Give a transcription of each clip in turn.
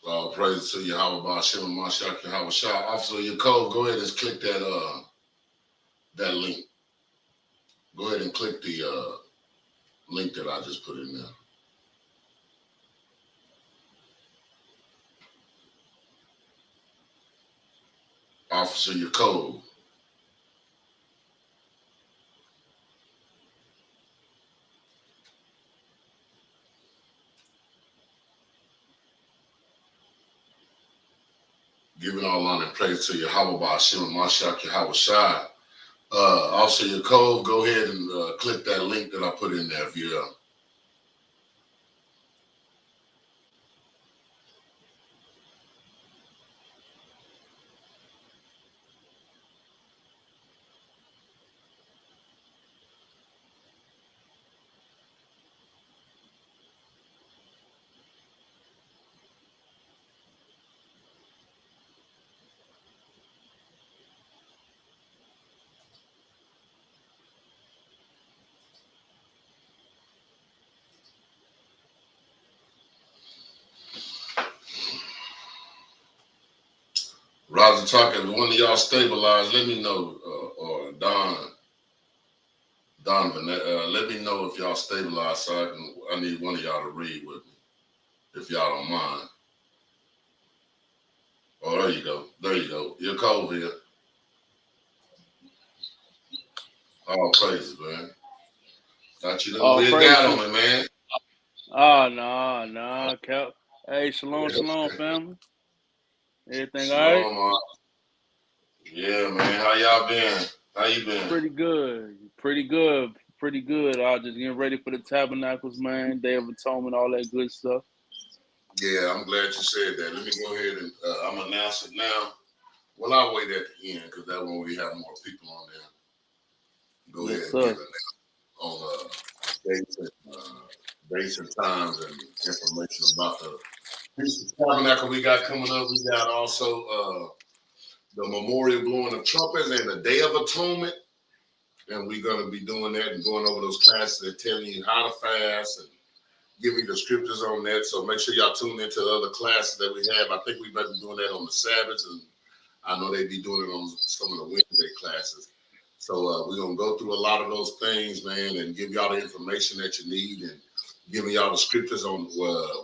Praise to you, how about Shema Mashak, how Shah. Officer Yakov, go ahead and click that link. Go ahead and click the link that I just put in there. Officer Yakov. Giving all honor and praise to you, how about Shema Mashak, how Shah. Officer Yakov, go ahead and click that link that I put in there if you Roger Tucker, if one of y'all stabilize, let me know, or Donovan, let me know if y'all stabilize so I need one of y'all to read with me, if y'all don't mind. Oh, there you go. There you go. You're cold here. All praises, man. Thought you done wig out on me, man. Oh, no, Cap. Hey, shalom, family. Everything all right? Shalom, yeah, man. How y'all been? How you been? Pretty good. I was just getting ready for the tabernacles, man. Day of Atonement, all that good stuff. Yeah, I'm glad you said that. Let me go ahead and I'm gonna announce it now. Well, I'll wait at the end because that one we have more people on there. Go ahead and give it on dates and times and information about the Feast of Tabernacle we got coming up. We got also the memorial blowing of trumpets and the Day of Atonement. And we're going to be doing that and going over those classes that telling you how to fast and giving the scriptures on that. So make sure y'all tune into the other classes that we have. I think we might be doing that on the Sabbaths, and I know they be doing it on some of the Wednesday classes. So we're going to go through a lot of those things, man, and give y'all the information that you need and giving y'all the scriptures on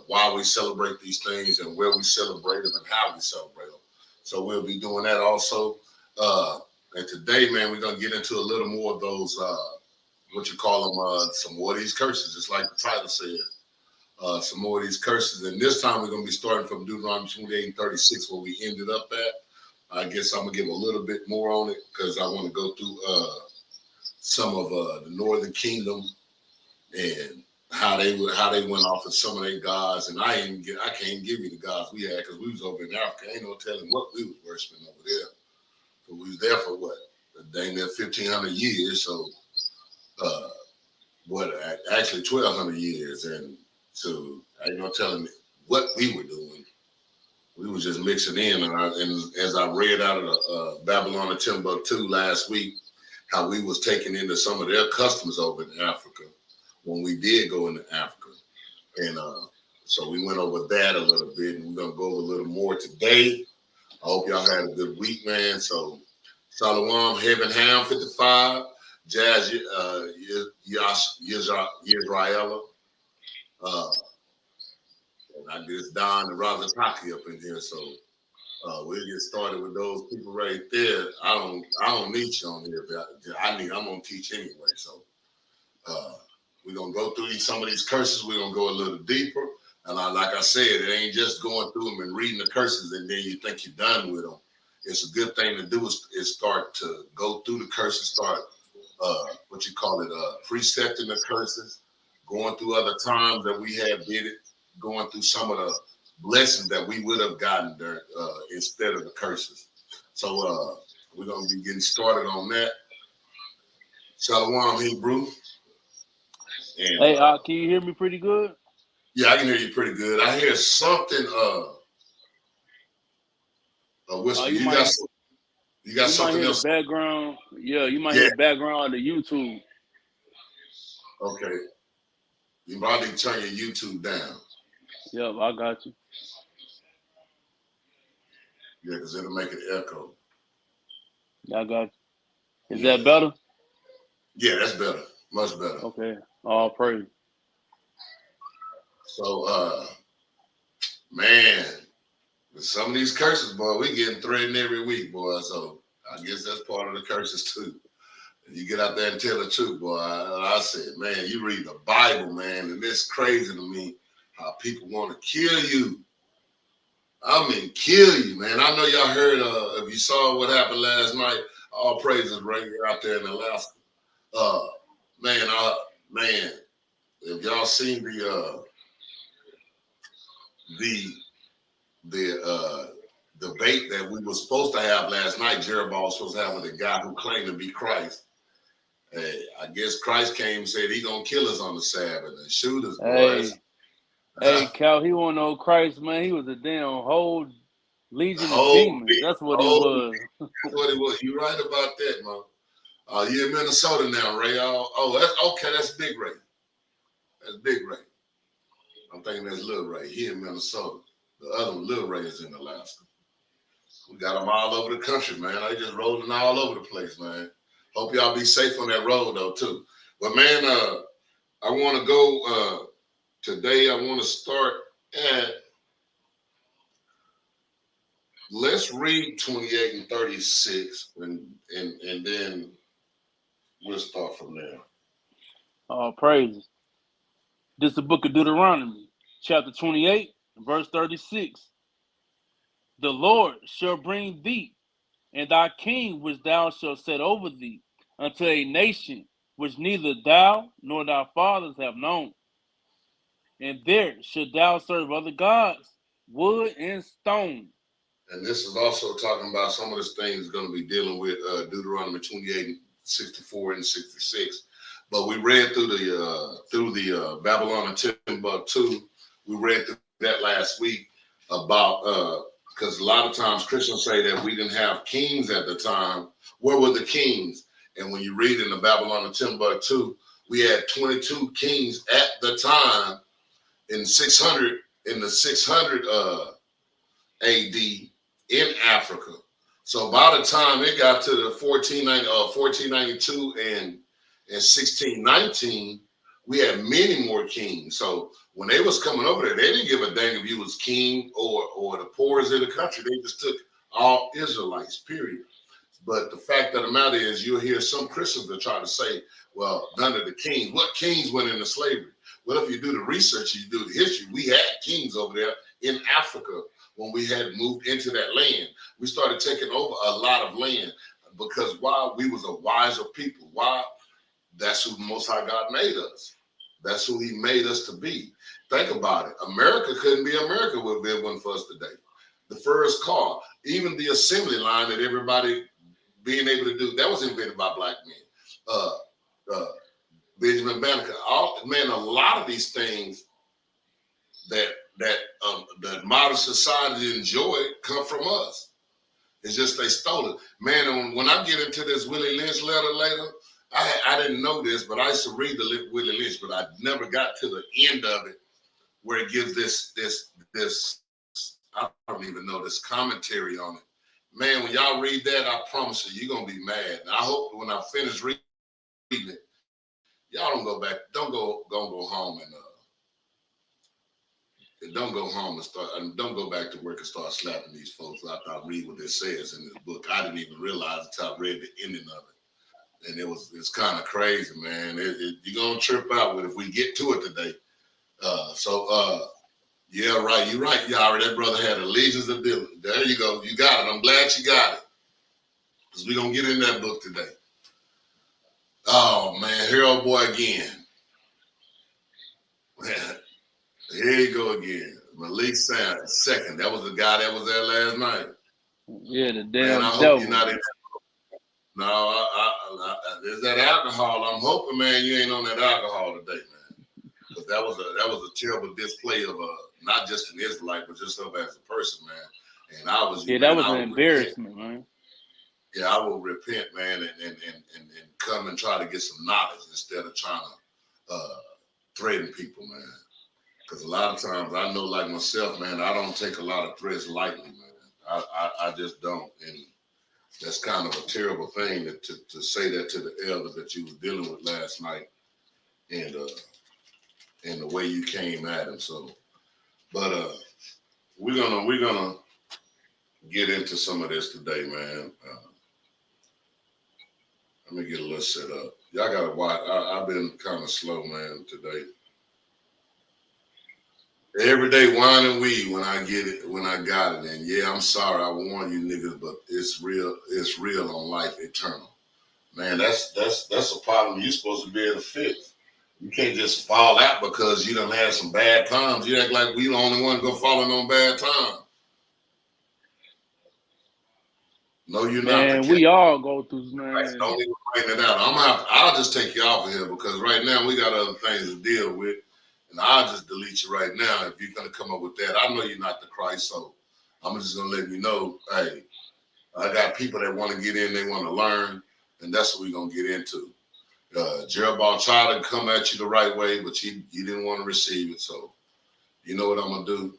why we celebrate these things and where we celebrate them and how we celebrate them. So we'll be doing that also. And today, man, we're going to get into a little more of those, what you call them, some more of these curses, just like the title said. Some more of these curses. And this time we're going to be starting from Deuteronomy 28 and 36, where we ended up at. I guess I'm going to give a little bit more on it because I want to go through some of the Northern Kingdom and how they went off of some of their gods. And I can't give you the gods we had because we was over in Africa. Ain't no telling what we was worshiping over there. But we was there for what? Dang near 1,500 years. So actually 1,200 years. And so ain't no telling what we were doing. We were just mixing in. And as I read out of the Babylon and Timbuktu last week, how we was taking into some of their customs over in Africa when we did go into Africa. And so we went over that a little bit, and we're going to go over a little more today. I hope y'all had a good week, man. So Shalom, Heaven Ham 55, Jazz Yisraela. And I just Don and Razataki up in here. So we'll get started with those people right there. I don't need you on here, but I'm gonna teach anyway. So we're gonna go through some of these curses. We're gonna go a little deeper. And like I said, it ain't just going through them and reading the curses and then you think you're done with them. It's a good thing to do is start to go through the curses, start precepting the curses, going through other times that we have did it, going through some of the blessings that we would have gotten there instead of the curses. So we're gonna be getting started on that. Shalom, Hebrew. And, hey, can you hear me pretty good? Yeah, I can hear you pretty good. I hear something. Whisper. You got something else. Background. Yeah, you might hear the background of the YouTube. Okay. You probably turn your YouTube down. Yep, I got you. Yeah, because it'll make it echo. I got you. Is Yeah. that better? Yeah, that's better. Much better. Okay. All praise. So, man, with some of these curses, boy, we getting threatened every week, boy. So I guess that's part of the curses too. You get out there and tell the truth, boy. I said, man, you read the Bible, man, and it's crazy to me how people want to kill you. I mean, kill you, man. I know y'all heard, if you saw what happened last night, all praises right out there in Alaska. Man, if y'all seen the debate that we were supposed to have last night, Jeroboam was supposed to have with the guy who claimed to be Christ. Hey, I guess Christ came and said he gonna kill us on the Sabbath and shoot us, boys. Hey, Cal, he wasn't no Christ, man. He was a damn whole legion of Oh, demons. That's what he was. that's what it was. You're right about that, man. You're in Minnesota now, Ray. Oh, that's okay. That's Big Ray. That's Big Ray. I'm thinking that's Little Ray. He in Minnesota. The other one, Little Ray, is in Alaska. We got them all over the country, man. They just rolling all over the place, man. Hope y'all be safe on that road, though, too. But, man, I want to go today. I want to start at, let's read 28 and 36, and then we'll start from there. All praises. This is the book of Deuteronomy, chapter 28, verse 36. The Lord shall bring thee and thy king which thou shalt set over thee unto a nation which neither thou nor thy fathers have known. And there should thou serve other gods, wood and stone. And this is also talking about some of the things going to be dealing with Deuteronomy 28, 64, and 66. But we read through the Babylon and Timbuktu. We read through that last week about because a lot of times Christians say that we didn't have kings at the time. Where were the kings? And when you read in the Babylon and Timbuktu, we had 22 kings at the time in 600 AD in Africa. So by the time it got to the 1492 and 1619, we had many more kings. So when they was coming over there, they didn't give a dang if you was king or the poorest in the country. They just took all Israelites, period. But the fact of the matter is, you'll hear some Christians that try to say, well, none of the kings. What kings went into slavery? Well, if you do the research, you do the history, we had kings over there in Africa when we had moved into that land. We started taking over a lot of land because why? We was a wiser people. Why? That's who the Most High God made us. That's who he made us to be. Think about it. America couldn't be America if it wasn't for us today. The first car, even the assembly line that everybody being able to do, that was invented by black men. Benjamin Banneker. A lot of these things that modern society enjoy come from us. It's just they stole it. Man, when I get into this Willie Lynch letter later, I didn't know this, but I used to read the Willie Lynch, but I never got to the end of it where it gives this I don't even know, this commentary on it. Man, when y'all read that, I promise you, you're going to be mad. And I hope when I finish reading it, y'all don't go back, don't go home and don't go home and don't go back to work and start slapping these folks after I read what it says in this book. I didn't even realize until I read the ending of it. And it's kind of crazy, man. You're going to trip out with it if we get to it today. Yeah, right. You're right, Yara. That brother had a legions of ability. There you go. You got it. I'm glad you got it. Because we're going to get in that book today. Oh, man. Here, old boy again. Here you go again. Malik second. That was the guy that was there last night. Yeah, the damn man, I hope devil. you're not in. No, there's that alcohol. I'm hoping, man, you ain't on that alcohol today, man. Because that was a terrible display of not just an Israelite, but just of as a person, man. And I was that was an embarrassment, man. Yeah, I will repent, man, and come and try to get some knowledge instead of trying to threaten people, man. Because a lot of times I know, like myself, man, I don't take a lot of threats lightly, man. I just don't. And that's kind of a terrible thing to say that to the elder that you were dealing with last night, and the way you came at him. So, but we're gonna get into some of this today, man. Let me get a little set up. Y'all gotta watch. I've been kind of slow, man, today. Every day wine and weed when I get it, when I got it. And yeah, I'm sorry, I warn you niggas, but it's real on life eternal. Man, that's a problem you're supposed to be able to fix. You can't just fall out because you done had some bad times. You act like we the only one go falling on bad times. No, you're not. Man, we all go through, man. Right, don't even bring it out. I'll just take you off of here because right now we got other things to deal with. And I'll just delete you right now if you're gonna come up with that. I know you're not the Christ, so I'm just gonna let you know, hey, I got people that want to get in, they want to learn, and that's what we're gonna get into. Jeroboam tried to come at you the right way, but you didn't want to receive it. So you know what I'm gonna do?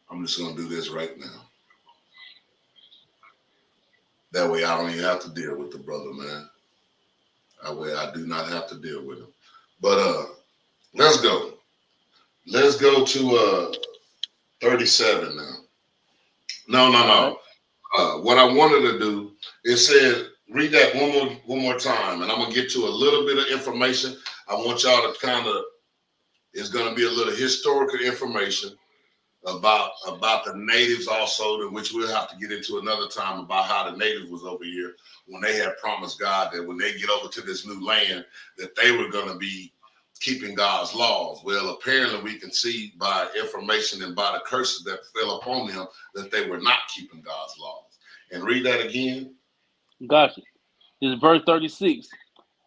I'm just gonna do this right now. That way I don't even have to deal with the brother, man. That way I do not have to deal with him. But let's go. Let's go to 37 now. No. What I wanted to do is say, read that one more time, and I'm gonna get to a little bit of information. I want y'all to kind of, it's gonna be a little historical information about the natives also, which we'll have to get into another time about how the natives was over here when they had promised God that when they get over to this new land that they were gonna be keeping God's laws. Well, apparently we can see by information and by the curses that fell upon them that they were not keeping God's laws. And read that again. Gotcha. This is verse 36.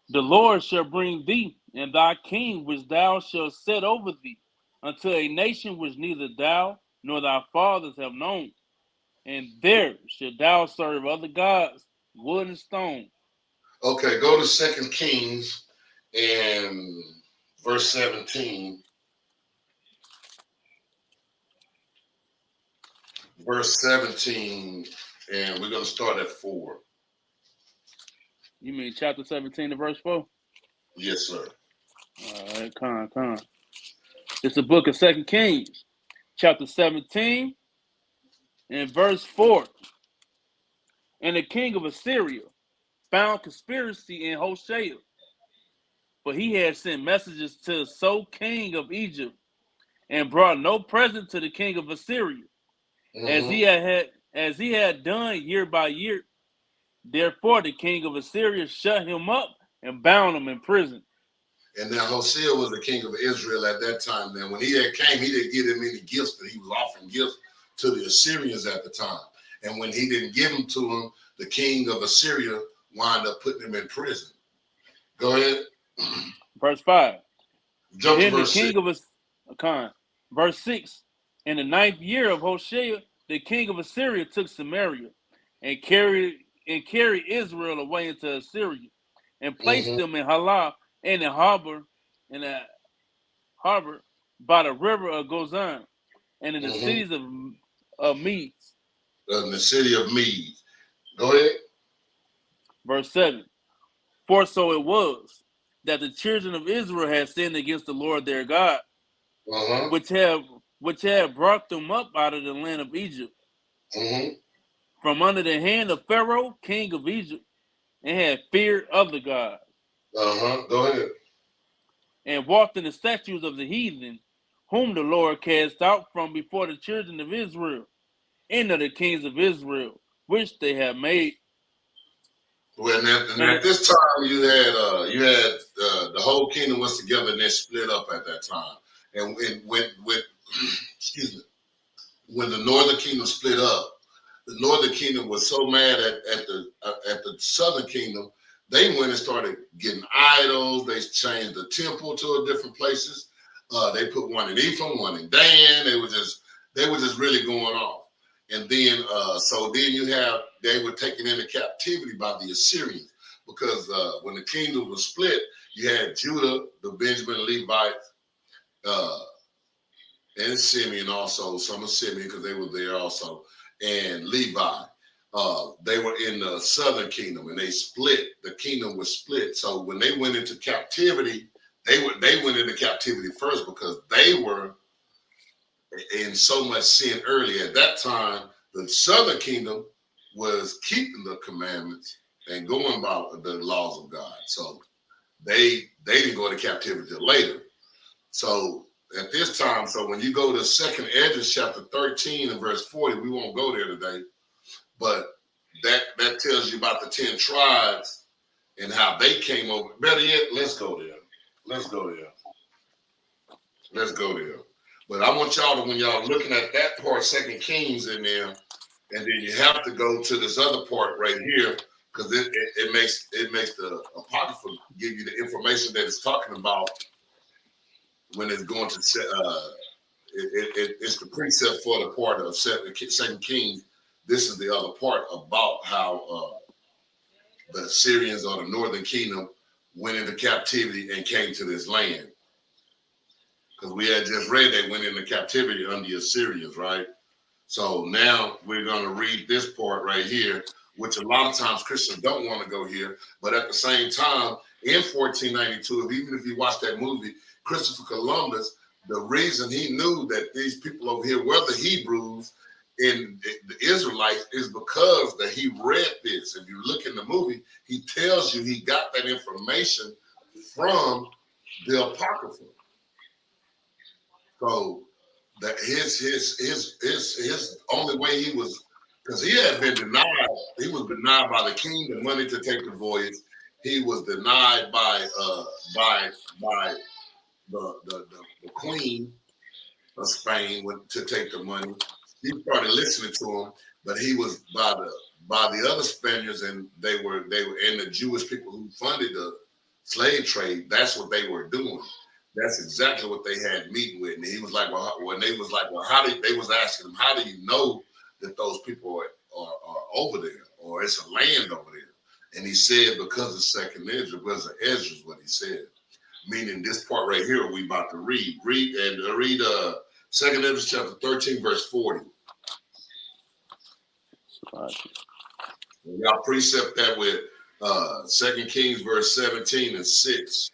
The Lord shall bring thee and thy king which thou shalt set over thee unto a nation which neither thou nor thy fathers have known. And there shalt thou serve other gods, wood and stone. Okay, go to 2 Kings and verse 17. Verse 17, and we're going to start at 4. You mean chapter 17 and verse 4? Yes, sir. All right, come. It's the book of 2 Kings, chapter 17 and verse 4. And the king of Assyria found conspiracy in Hoshea, for he had sent messages to So king of Egypt, and brought no present to the king of Assyria, as he had done year by year. Therefore the king of Assyria shut him up and bound him in prison. And now Hosea was the king of Israel at that time. Now, when he had came, he didn't give him any gifts, but he was offering gifts to the Assyrians at the time. And when he didn't give them to him, the king of Assyria wound up putting him in prison. Go ahead. Verse 5. Jump Then to verse 6. Verse 6. In the 9th year of Hoshea, the king of Assyria took Samaria and carried Israel away into Assyria, and placed them in Halah and in the harbor by the river of Gozan, and in the cities of Medes. In the city of Medes. Go ahead. Verse 7. For so it was that the children of Israel had sinned against the Lord their God, which had brought them up out of the land of Egypt, from under the hand of Pharaoh, king of Egypt, and had fear of the gods. Go ahead. And walked in the statutes of the heathen, whom the Lord cast out from before the children of Israel, and of the kings of Israel, which they had made. Well, and at this time, you had the whole kingdom was together and they split up at that time. And when excuse me, when the northern kingdom split up, the northern kingdom was so mad at the southern kingdom, they went and started getting idols. They changed the temple to different places. They put one in Ephraim, one in Dan. They were just really going off. And then they were taken into captivity by the Assyrians because when the kingdom was split, you had Judah, the Benjamin Levites, and Simeon also, some of Simeon because they were there also, and Levi. They were in the southern kingdom, and they split. The kingdom was split. So when they went into captivity, they went into captivity first because they were in so much sin early. At that time, the southern kingdom was keeping the commandments and going by the laws of God. So they didn't go into captivity till later. So at this time, so when you go to 2nd Ezra chapter 13 and verse 40, we won't go there today, but that tells you about the 10 tribes and how they came over. Better yet, let's go there. Let's go there. Let's go there. But I want y'all to, when y'all looking at that part, 2nd Kings in there, and then you have to go to this other part right here, because it makes the Apocrypha give you the information that it's talking about when it's going to it's the precept for the part of 2nd Kings. This is the other part about how the Assyrians or the northern kingdom went into captivity and came to this land. Because we had just read they went into captivity under the Assyrians, right? So now we're going to read this part right here, which a lot of times Christians don't want to go here. But at the same time, in 1492, even if you watch that movie, Christopher Columbus, the reason he knew that these people over here were the Hebrews and the Israelites is because that he read this. If you look in the movie, he tells you he got that information from the Apocrypha. So that his only way he was, because he had been denied, he was denied by the king the money to take the voyage. He was denied by the queen of Spain to take the money. He started listening to him, but he was by the other Spaniards, and they were and the Jewish people who funded the slave trade. That's what they were doing. That's exactly what they had meeting with. And he was like, well, when they was like, well, they was asking him, how do you know that those people are over there, or it's a land over there? And he said, because of 2nd Ezra, because of Ezra is what he said. Meaning this part right here we about to read. Read 2nd Ezra chapter 13, verse 40. And y'all precept that with 2 Kings verse 17 and 6.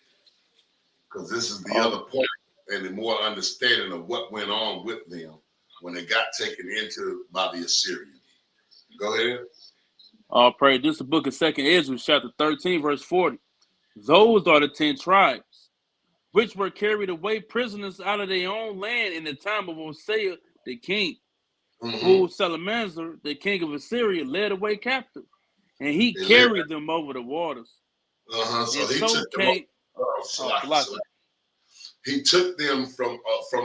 Because this is the other point and the more understanding of what went on with them when they got taken into by the Assyrians. Go ahead. All praise. This is the book of 2nd Ezra, chapter 13, verse 40. Those are the 10 tribes, which were carried away prisoners out of their own land in the time of Hosea the king, who Salmanasar, the king of Assyria, led away captive, and he carried them over the waters. So he took them. He took them from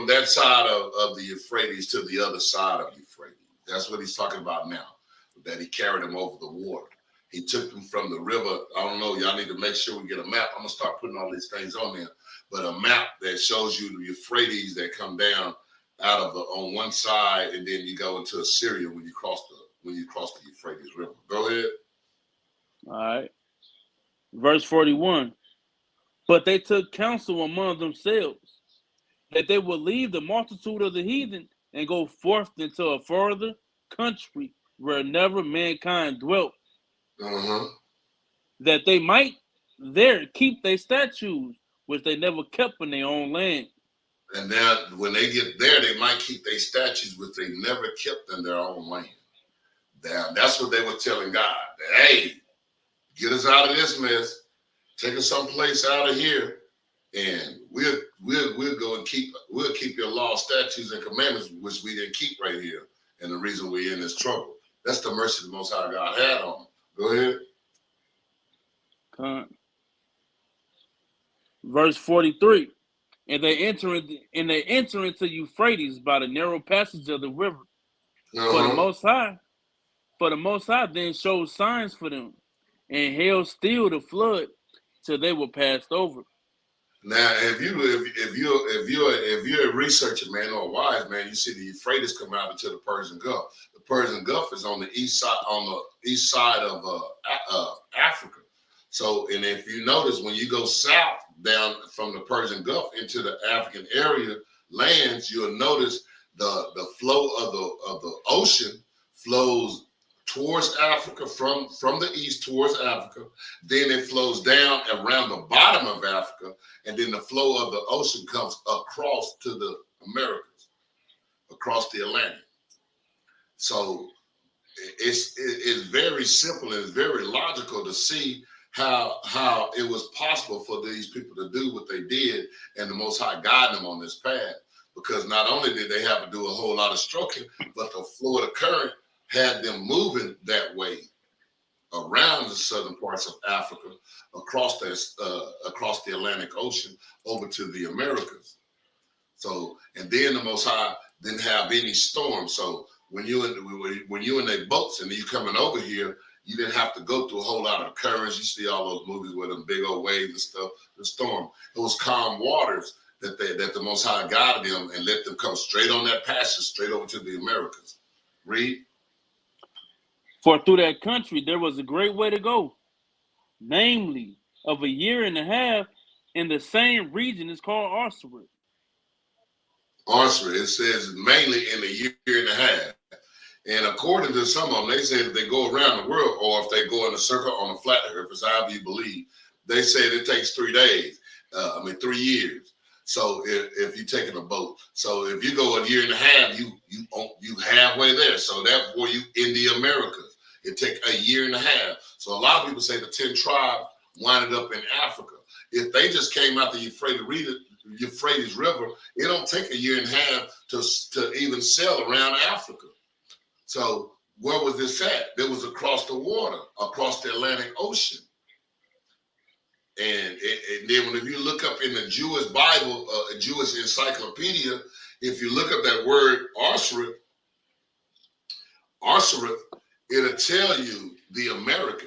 that side of the Euphrates to the other side of Euphrates. That's what he's talking about now, that he carried them over the water. He took them from the river. I don't know. Y'all need to make sure we get a map. I'm going to start putting all these things on there. But a map that shows you the Euphrates that come down out of on one side, and then you go into Assyria when you cross the Euphrates River. Go ahead. All right. Verse 41. But they took counsel among themselves that they would leave the multitude of the heathen and go forth into a further country where never mankind dwelt, that they might there keep their statues, which they never kept in their own land. And then when they get there, they might keep their statues, which they never kept in their own land. That's what they were telling God. That, hey, get us out of this mess. Take us someplace out of here, and we'll go and keep your law, statutes, and commandments, which we didn't keep right here. And the reason we're in this trouble. That's the mercy the Most High God had on them. Go ahead. Verse 43. And they enter into Euphrates by the narrow passage of the river. For the Most High then showed signs for them, and held still the flood till they were passed over. Now, if you're a researcher, man, or a wise man, you see the Euphrates come out into the Persian Gulf. The Persian Gulf is on the east side of Africa. So, and if you notice, when you go south down from the Persian Gulf into the African area, lands, you'll notice the flow of the ocean flows towards Africa from the east towards Africa. Then it flows down around the bottom of Africa, and then the flow of the ocean comes across to the Americas, across the Atlantic. So it's very simple and it's very logical to see how it was possible for these people to do what they did, and the Most High guided them on this path. Because not only did they have to do a whole lot of stroking, but the flow of the current had them moving that way around the southern parts of Africa, across the Atlantic Ocean over to the Americas. So, and then the Most High didn't have any storms. So when you in their boats and you coming over here, you didn't have to go through a whole lot of currents. You see all those movies with them big old waves and stuff. The storm, it was calm waters that the Most High guided them and let them come straight on that passage, straight over to the Americas. Read. For through that country there was a great way to go, namely of a year and a half, and the same region is called Arsarid. Arsarid, it says mainly in a year and a half. And according to some of them, they say that they go around the world, or if they go in a circle on a flat earth, as however you believe, they say it takes 3 days. 3 years. So if you're taking a boat, so if you go a year and a half, you halfway there. So that's where you in the Americas. It take a year and a half. So a lot of people say the 10 tribes winded up in Africa. If they just came out the Euphrates River, it don't take a year and a half to even sail around Africa. So where was this at? It was across the water, across the Atlantic Ocean. And then if you look up in the Jewish Bible, a Jewish encyclopedia, if you look up that word Arsarid, it'll tell you the America.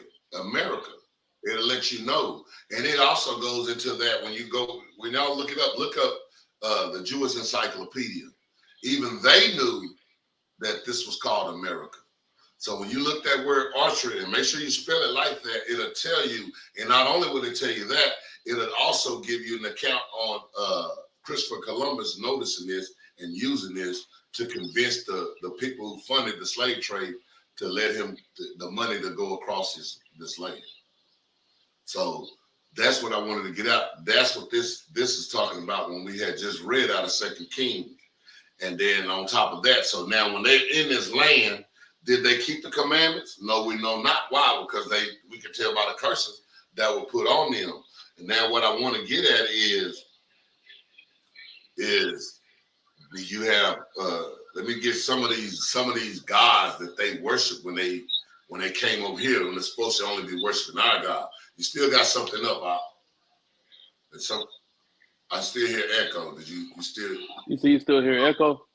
It'll let you know. And it also goes into that when y'all look up the Jewish encyclopedia. Even they knew that this was called America. So when you look that word Arsarid, and make sure you spell it like that, it'll tell you, and not only will it tell you that, it'll also give you an account on Christopher Columbus noticing this and using this to convince the people who funded the slave trade to let him the money to go across this land. So that's what I wanted to get out. That's what this is talking about when we had just read out of 2 Kings. And then on top of that, so now when they're in this land, did they keep the commandments? No, we know not. Why? Because we can tell by the curses that were put on them. And now what I want to get at is you have let me get some of these gods that they worship when they came over here, when they're supposed to only be worshiping our God. You still got something up, I still hear echo. Did you still? You see, you still hear echo?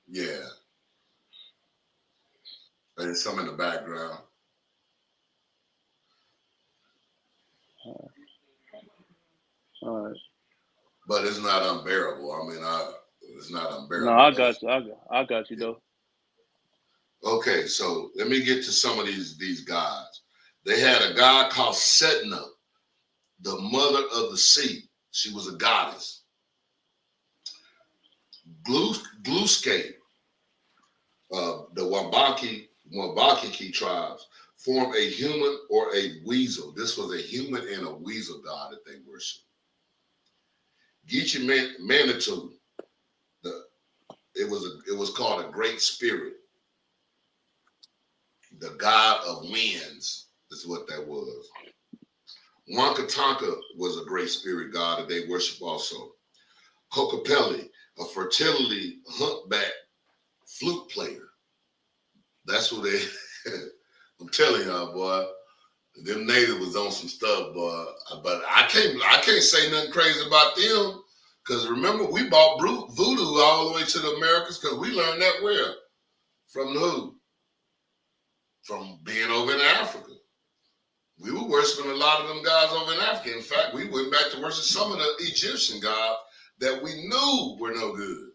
Yeah. There's some in the background. All right. But it's not unbearable. I mean, it's not unbearable. No, I got you. I got you though. Okay, so let me get to some of these gods. They had a god called Setna, the mother of the sea. She was a goddess. Gluskate, the Wabakiki tribes formed a human or a weasel. This was a human and a weasel god that they worshiped. Gichi Manitou, it was called a great spirit. The god of winds is what that was. Wankatanka was a great spirit god that they worship also. Kokopelli, a fertility humpback flute player. That's what they, I'm telling y'all, boy, them natives was on some stuff, boy. But I can't say nothing crazy about them, because remember, we bought voodoo all the way to the Americas, because we learned that where? From who? From being over in Africa. We were worshiping a lot of them gods over in Africa. In fact, we went back to worship some of the Egyptian gods that we knew were no good,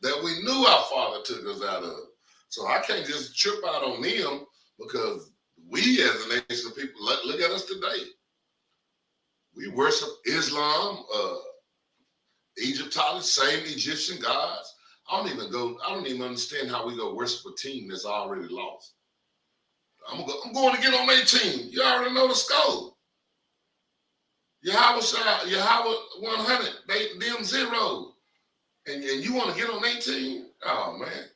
that we knew our father took us out of. So I can't just trip out on them, because we as a nation of people, look at us today. We worship Islam, Egyptology, same Egyptian gods. I don't even understand how we go worship a team that's already lost. I'm going to get on their team. You already know the score. Yahweh 100, them 0. And you want to get on their team? Oh, man.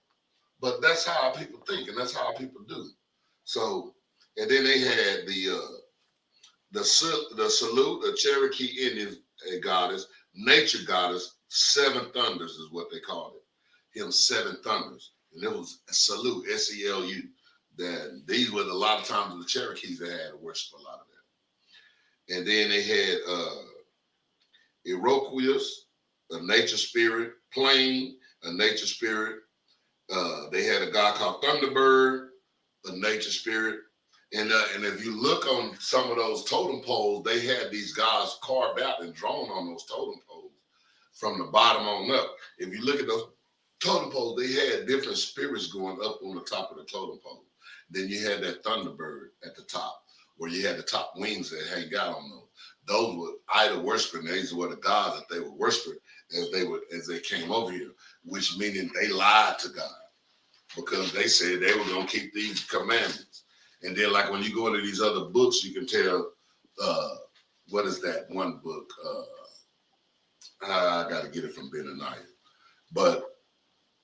But that's how our people think, and that's how our people do. So, and then they had the salute, the Cherokee Indian goddess, nature goddess, 7 thunders is what they called it. Him 7 thunders. And it was a salute, S-E-L-U. That these were a lot of times the Cherokees that had to worship a lot of that. And then they had Iroquois, a nature spirit, Plain, a nature spirit. They had a god called Thunderbird, a nature spirit. And if you look on some of those totem poles, they had these gods carved out and drawn on those totem poles from the bottom on up. If you look at those totem poles, they had different spirits going up on the top of the totem pole. Then you had that Thunderbird at the top, where you had the top wings that hang out on those. Those were idol worshiping. These were the gods that they were worshiping as they came over here, which meaning they lied to God because they said they were going to keep these commandments. And then, like when you go into these other books, you can tell what is that one book? I got to get it from Benaniah. But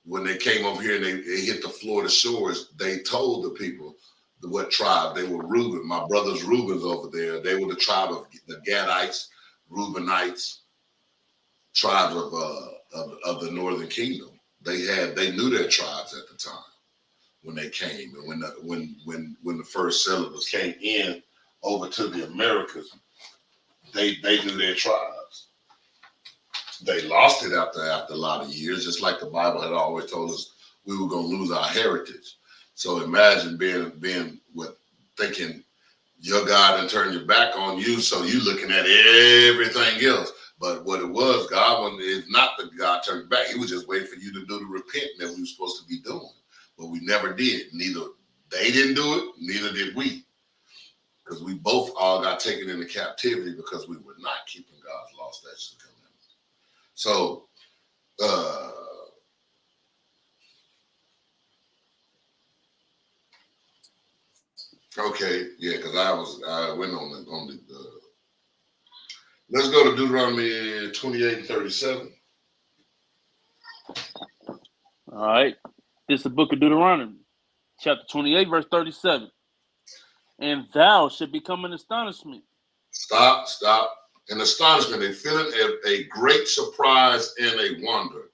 when they came over here and they hit the Florida shores, they told the people what tribe they were. Reuben, my brother's Reubens over there. They were the tribe of the Gadites, Reubenites, tribes of the Northern Kingdom. They knew their tribes at the time when they came, and when the first settlers came in over to the Americas, they knew their tribes. They lost it after a lot of years, just like the Bible had always told us we were going to lose our heritage. So imagine being with thinking your God and turn your back on you, so you looking at everything else. But what it was, God is not that God turned back. He was just waiting for you to do the repenting that we were supposed to be doing. But we never did. Neither they didn't do it, neither did we. Because we both all got taken into captivity because we were not keeping God's law, statutes, and commandments. So, okay, yeah, because I went on the let's go to Deuteronomy 28 and 37. All right. This is the book of Deuteronomy, chapter 28, verse 37. And thou should become an astonishment. Stop. An astonishment, a feeling of a great surprise and a wonder.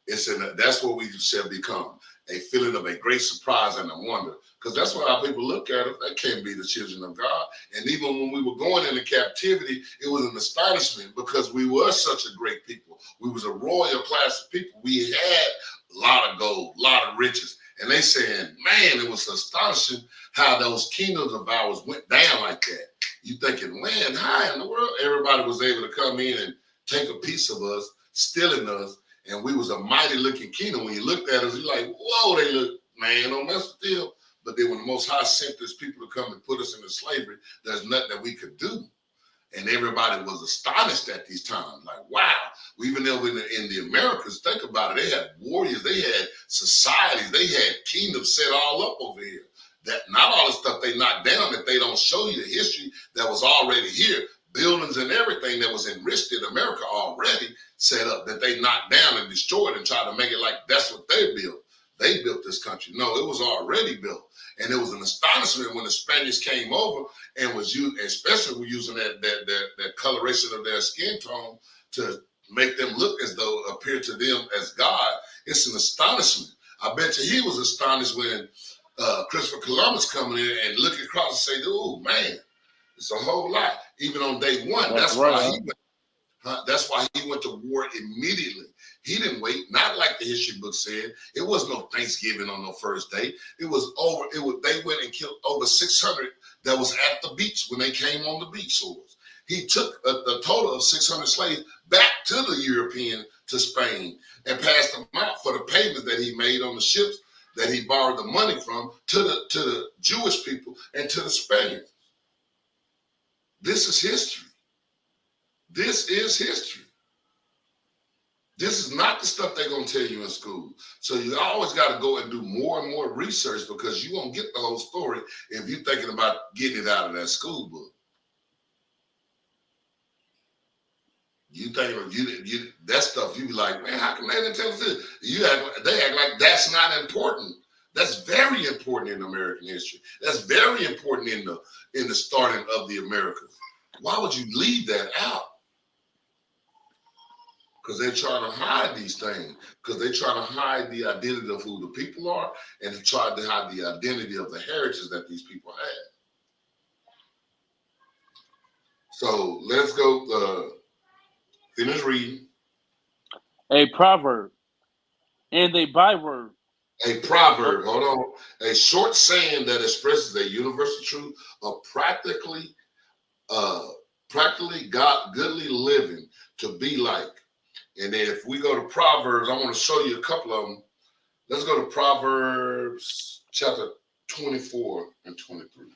That's what we shall become. A feeling of a great surprise and a wonder. Because that's what our people look at it. That can't be the children of God. And even when we were going into captivity, it was an astonishment because we were such a great people. We was a royal class of people. We had a lot of gold, a lot of riches. And they saying, man, it was astonishing how those kingdoms of ours went down like that. You thinking, man, how in the world everybody was able to come in and take a piece of us, stealing us, and we was a mighty looking kingdom. When you looked at us, you're like, whoa, they look, man, don't mess with them. But then when the Most High sent these people to come and put us into slavery, there's nothing that we could do. And everybody was astonished at these times. Like, wow, even though in the Americas, think about it, they had warriors, they had societies, they had kingdoms set all up over here. That not all the stuff they knocked down, that they don't show you the history that was already here. Buildings and everything that was enriched in America already set up that they knocked down and destroyed and tried to make it like that's what they built. They built this country. No, it was already built. And it was an astonishment when the Spaniards came over and was used, especially using that coloration of their skin tone to make them look as though appear to them as God. It's an astonishment. I bet you he was astonished when Christopher Columbus coming in and looking across and say, oh man, it's a whole lot. Even on day one, that's right. That's why he went to war immediately. He didn't wait, not like the history book said. It was no Thanksgiving on the first day. It was over. They went and killed over 600 that was at the beach when they came on the beach shores. He took a total of 600 slaves back to the European, to Spain, and passed them out for the payments that he made on the ships that he borrowed the money from to the Jewish people and to the Spaniards. This is history. This is history. This is not the stuff they're going to tell you in school. So you always got to go and do more and more research, because you won't get the whole story if you're thinking about getting it out of that school book. You think you that stuff, you be like, man, how come they didn't tell us this? They act like that's not important. That's very important in American history. That's very important in the starting of the Americas. Why would you leave that out? Because they're trying to hide these things. Because they're trying to hide the identity of who the people are, and they try to hide the identity of the heritage that these people had. So let's go finish reading. A proverb and a byword. A proverb, hold on. A short saying that expresses a universal truth of practically goodly living to be like. And then if we go to Proverbs, I want to show you a couple of them. Let's go to Proverbs chapter 24 and 23.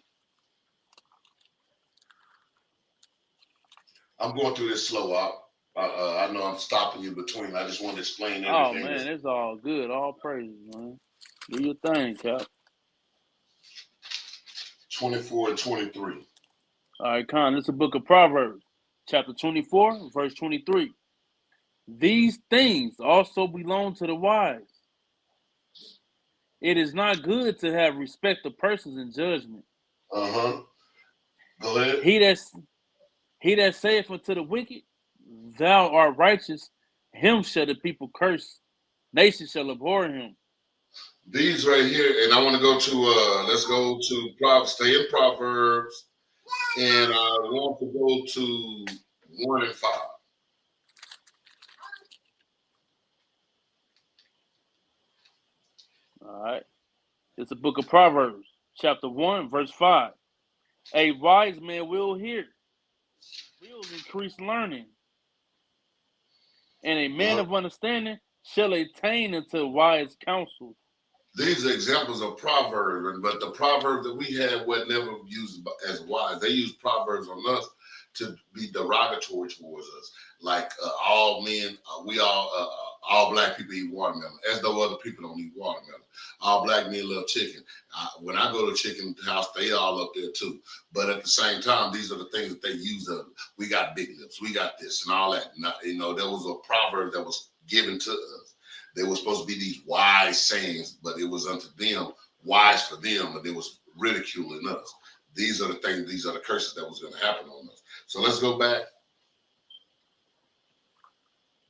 I'm going through this slow out. I know I'm stopping you between. I just want to explain everything. Oh man, it's all good. All praises, man. Do your thing, Cap. 24 and 23. All right, Con. It's a book of Proverbs, chapter 24, verse 23. These things also belong to the wise. It is not good to have respect of persons in judgment. Go ahead. He that saith unto the wicked, thou art righteous, him shall the people curse. Nations shall abhor him. These right here, and I want to go to let's go to Proverbs, stay in Proverbs, and I want to go to 1 and 5. All right. It's a book of Proverbs, chapter 1, verse 5. A wise man will hear, will increase learning, and a man of understanding shall attain unto wise counsel. These are examples of proverbs, but the proverb that we had was never used as wise. They used proverbs on us to be derogatory towards us, like all men, all black people eat watermelon, as though other people don't eat watermelon. All black men love chicken. When I go to a chicken house, they all up there too. But at the same time, these are the things that they use. We got big lips, we got this and all that. There was a proverb that was given to us. They were supposed to be these wise sayings, but it was unto them, wise for them, but it was ridiculing us. These are the things, these are the curses that was going to happen on us. So let's go back.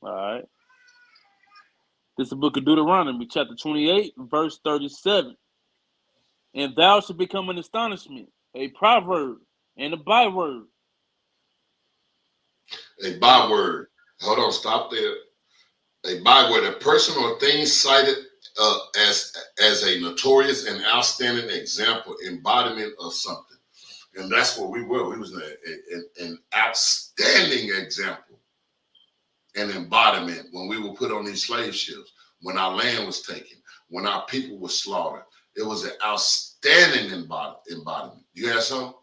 All right. This is the book of Deuteronomy, chapter 28, verse 37. And thou shalt become an astonishment, a proverb, and a byword. A byword. Hold on, stop there. A byword, a person or thing cited as a notorious and outstanding example, embodiment of something. And that's what we were. We was an outstanding example, an embodiment when we were put on these slave ships, when our land was taken, when our people were slaughtered. It was an outstanding embodiment. You have something?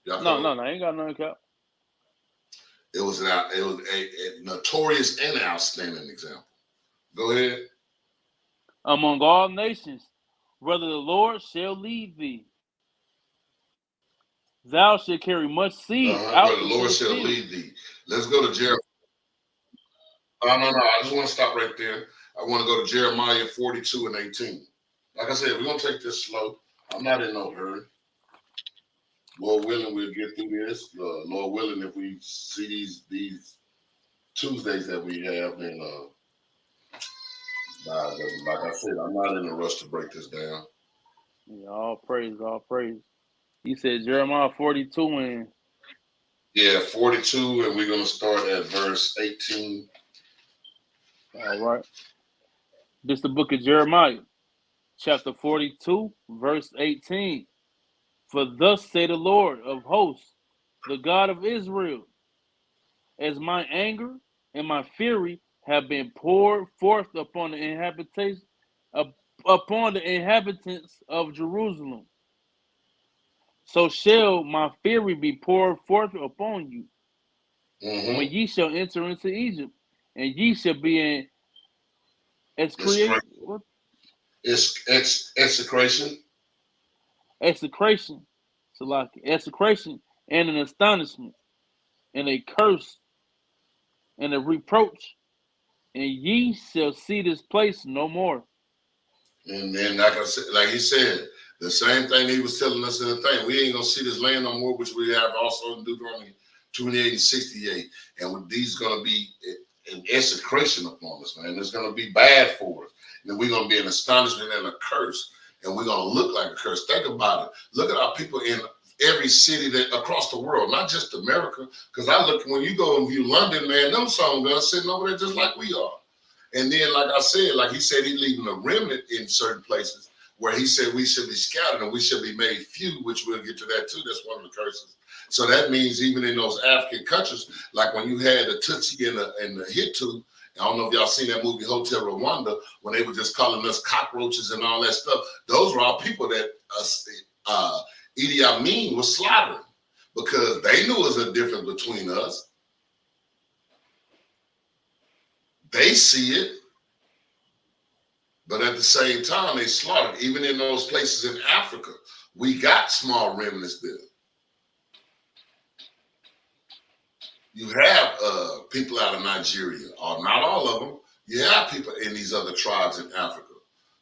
No, I ain't got nothing, Cap. It was a notorious and outstanding example. Go ahead. Among all nations, whether the Lord shall lead thee, thou shalt carry much seed out where the Lord shall field. lead thee. Let's go to Jeremiah. No. I just want to stop right there. I want to go to Jeremiah 42 and 18. Like I said, we're going to take this slow. I'm not in no hurry. Lord willing, we'll get through this. Lord willing, if we see these Tuesdays that we have, then like I said, I'm not in a rush to break this down. Yeah, all praise. You said Jeremiah 42 and... Yeah, 42, and we're going to start at verse 18. All right. This is the book of Jeremiah, chapter 42, verse 18. For thus say the Lord of hosts, the God of Israel, as my anger and my fury have been poured forth upon the inhabitants of Jerusalem, so shall my fury be poured forth upon you, when ye shall enter into Egypt, and ye shall be in excreate what It's execration. execration, so like execration and an astonishment and a curse and a reproach, and ye shall see this place no more. And then, like I said, like he said, the same thing he was telling us in the thing. We ain't gonna see this land no more, which we have also in Deuteronomy 28 and 68. And these gonna be an execration upon us, man. It's gonna be bad for us. And we're gonna be an astonishment and a curse. And we're gonna look like a curse. Think about it. Look at our people in every city that across the world, not just America. Because I look when you go and view London, man, them song guns sitting over there just like we are. And then, like I said, like he said, he's leaving a remnant in certain places where he said we should be scattered and we should be made few, which we'll get to that too. That's one of the curses. So that means even in those African countries, like when you had the Tutsi and the Hutu, I don't know if y'all seen that movie Hotel Rwanda, when they were just calling us cockroaches and all that stuff. Those were all people that Idi Amin was slaughtering because they knew there was a difference between us. They see it, but at the same time, they slaughtered. Even in those places in Africa, we got small remnants there. You have people out of Nigeria, or not all of them. You have people in these other tribes in Africa,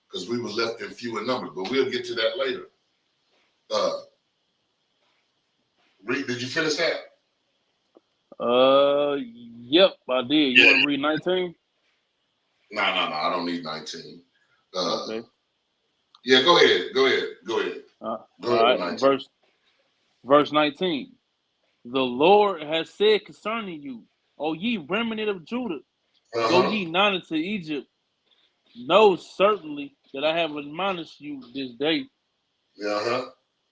because we were left in fewer numbers. But we'll get to that later. Read, did you finish that? Yep, I did. You want to read 19? No, I don't need 19. Okay. Yeah, go ahead. Go ahead. All right. Verse 19. The Lord has said concerning you, O ye remnant of Judah, go ye not into Egypt. Know certainly that I have admonished you this day.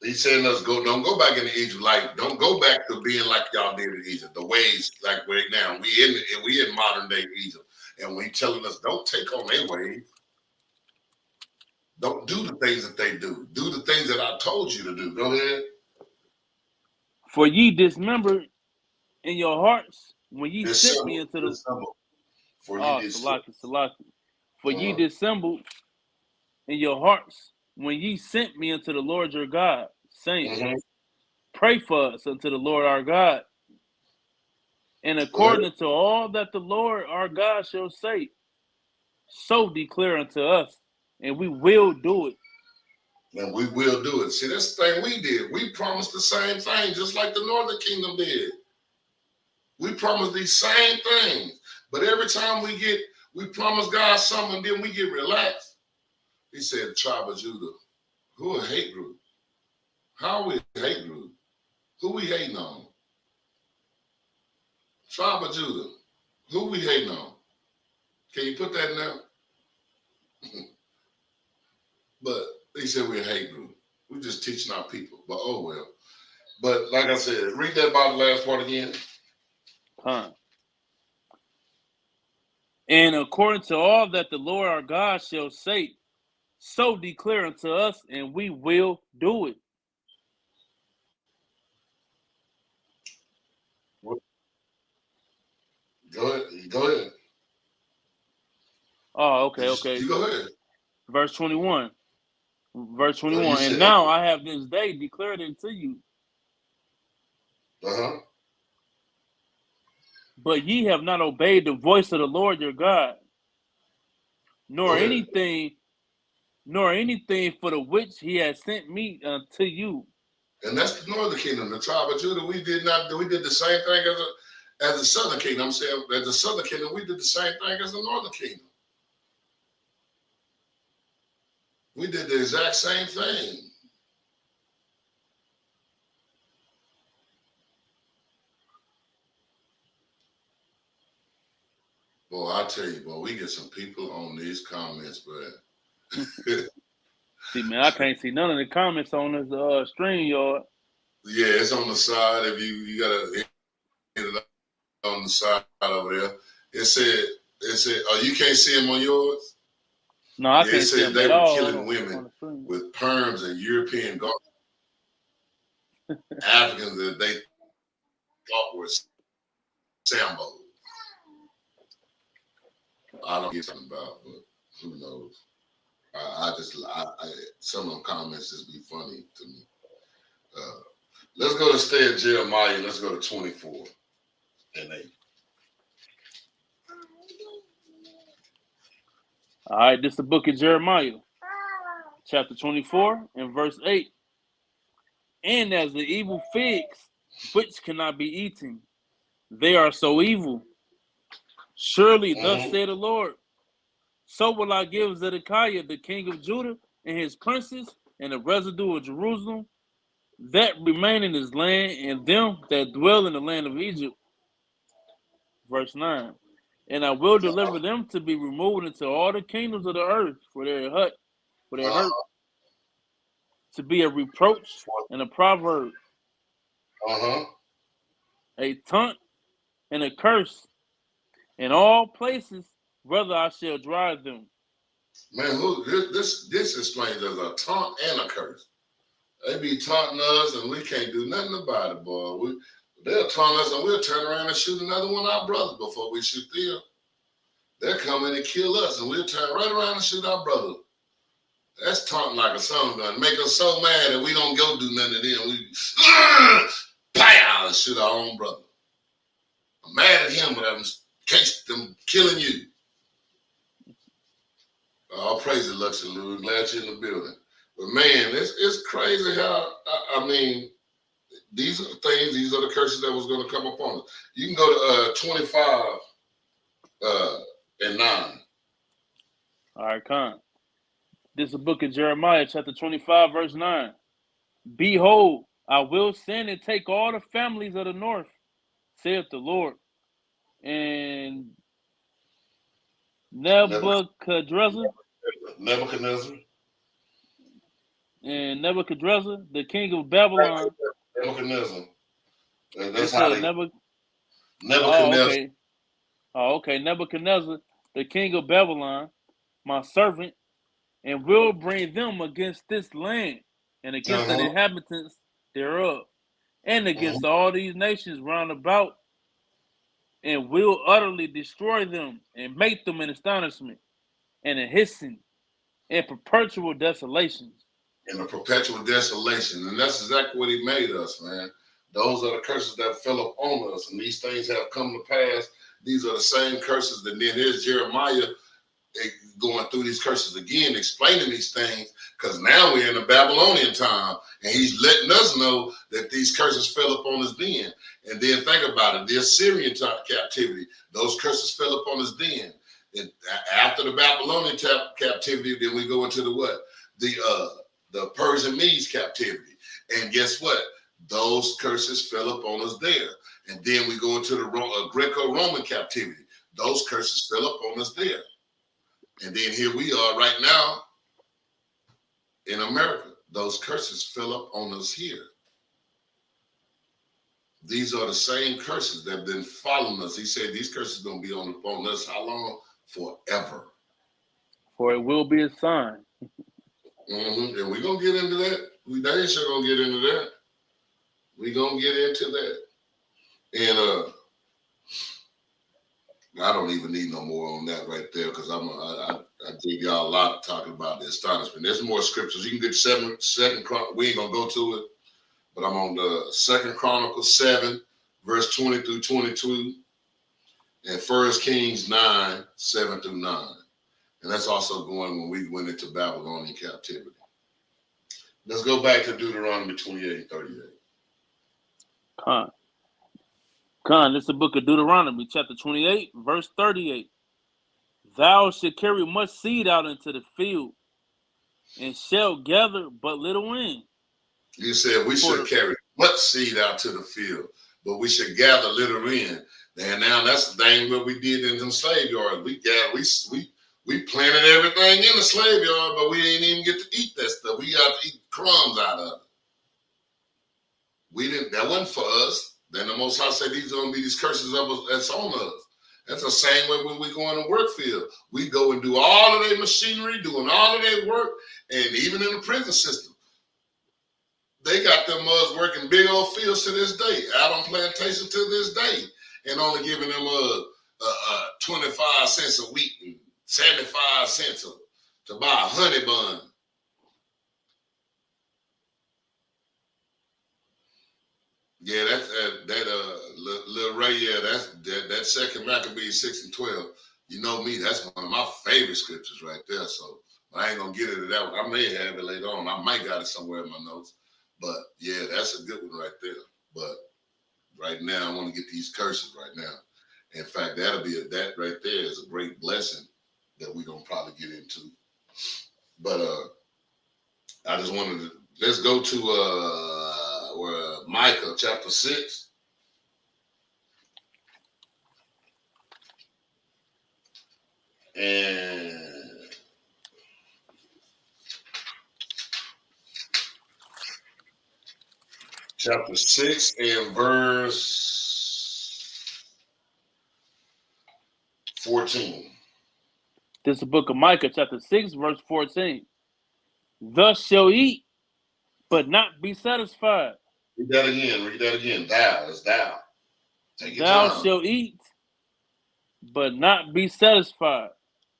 He's saying us don't go back into Egypt. Like, don't go back to being like y'all did in Egypt. The ways like right now. We in modern day Egypt. And when he's telling us don't take on their ways, don't do the things that they do. Do the things that I told you to do. Go ahead. For ye dismembered in your hearts when ye sent me into the Salaki. For ye dissembled in your hearts when ye sent me unto the Lord your God, saying, pray for us unto the Lord our God. And according to all that the Lord our God shall say, so declare unto us, and we will do it. And we will do it. See, that's the thing we did. We promised the same thing, just like the Northern Kingdom did. We promised these same things. But every time we promise God something, then we get relaxed. He said, the tribe of Judah, who a hate group? How are we a hate group? Who we hating on? Tribe of Judah, who we hating on? Can you put that in there? But he said we're a hate group. We're just teaching our people. But oh well. But like I said, read that about the last part again. And according to all that the Lord our God shall say, so declare unto us, and we will do it. Go ahead. Oh, okay. You go ahead. Verse 21. And now I have this day declared unto you. But ye have not obeyed the voice of the Lord your God, nor anything for the which he has sent me unto you. And that's the Northern Kingdom, the tribe of Judah. We did the same thing as the Southern Kingdom. I'm saying, as the Southern Kingdom, we did the same thing as the Northern Kingdom. We did the exact same thing. Boy, I tell you, boy, we get some people on these comments, but see, man, I can't see none of the comments on this stream, y'all. Yeah, it's on the side. If you gotta hit it on the side over there. It said, oh, you can't see them on yours? No, I can't see them they at were all killing women with perms and European Africans that they thought were Sambo. I don't get something about, but who knows? Some of the comments just be funny to me. Let's go to stay at Jeremiah. Let's go to 24 and 8. All right, this is the book of Jeremiah, chapter 24 and verse 8. And as the evil figs, which cannot be eaten, they are so evil. Surely thus said the Lord, so will I give Zedekiah, the king of Judah, and his princes, and the residue of Jerusalem, that remain in his land, and them that dwell in the land of Egypt. Verse 9. And I will deliver them to be removed into all the kingdoms of the earth for their hurt, to be a reproach and a proverb, a taunt and a curse in all places, whether I shall drive them. Man, this explains as a taunt and a curse. They be taunting us and we can't do nothing about it, boy. They'll taunt us and we'll turn around and shoot another one of our brothers before we shoot them. They'll come in and kill us and we'll turn right around and shoot our brother. That's taunting like a son gun. Make us so mad that we don't go do nothing to them. We pow and shoot our own brother. I'm mad at him, but I'm killing you. All praise the Luxury Lou. Glad you're in the building. But man, it's crazy how, I mean, these are the things, these are the curses that was going to come upon us. You can go to 25 and 9. All right, Con. This is the book of Jeremiah, chapter 25, verse 9. Behold, I will send and take all the families of the north, saith the Lord. And Nebuchadnezzar, the king of Babylon. Nebuchadnezzar. That's how they Nebuchadnezzar. Okay. Nebuchadnezzar, the king of Babylon, my servant, and will bring them against this land and against the inhabitants thereof, and against all these nations round about, and will utterly destroy them and make them an astonishment and a hissing and perpetual desolations. And a perpetual desolation. And that's exactly what he made us, man. Those are the curses that fell upon us, and these things have come to pass. These are the same curses. And then here's Jeremiah going through these curses again, explaining these things, because now we're in the Babylonian time, and he's letting us know that these curses fell upon us then. And then think about it, the Assyrian captivity, those curses fell upon us then. And after the Babylonian captivity, then we go into the what? The Persian Medes captivity. And guess what? Those curses fell upon us there. And then we go into the Greco-Roman captivity. Those curses fell upon us there. And then here we are right now in America. Those curses fell up on us here. These are the same curses that have been following us. He said these curses are going to be on us how long? Forever. For it will be a sign. And we're going to get into that. We ain't sure going to get into that. We're going to get into that. And I don't even need no more on that right there, because I gave y'all a lot talking about the astonishment. There's more scriptures. You can get Second Chronicles. We ain't gonna go to it, but I'm on the 2 Chronicles 7, verse 20 through 22, and 1 Kings 9, 7 through 9. And that's also going when we went into Babylonian captivity. Let's go back to Deuteronomy 28 and 38. This is the book of Deuteronomy, chapter 28, verse 38. Thou shalt carry much seed out into the field, and shalt gather but little in. You said we should carry much seed out to the field, but we should gather little in. And now that's the thing what we did in them slave yards. We planted everything in the slave yard, but we didn't even get to eat that stuff. We got to eat crumbs out of it. That wasn't for us. Then the Most High said these are going to be these curses that's on us. That's the same way when we go in the work field. We go and do all of their machinery, doing all of their work, and even in the prison system. They got them mugs working big old fields to this day, out on plantations to this day, and only giving them 25 cents a week and 75 cents to buy a honey bun. Yeah, that's Lil Ray. Yeah, that second Maccabees 6 and 12. You know me, that's one of my favorite scriptures right there. So I ain't gonna get into that one. I may have it later on. I might got it somewhere in my notes. But yeah, that's a good one right there. But right now, I want to get these curses right now. In fact, that right there is a great blessing that we're gonna probably get into. But I just wanted to let's go to Micah chapter 6. And chapter 6 and verse 14. This is the book of Micah, chapter 6, verse 14. Thus shall eat, but not be satisfied. Read that again. Read that again. Thou is thou. Take your Thou time. shalt eat, but not be satisfied.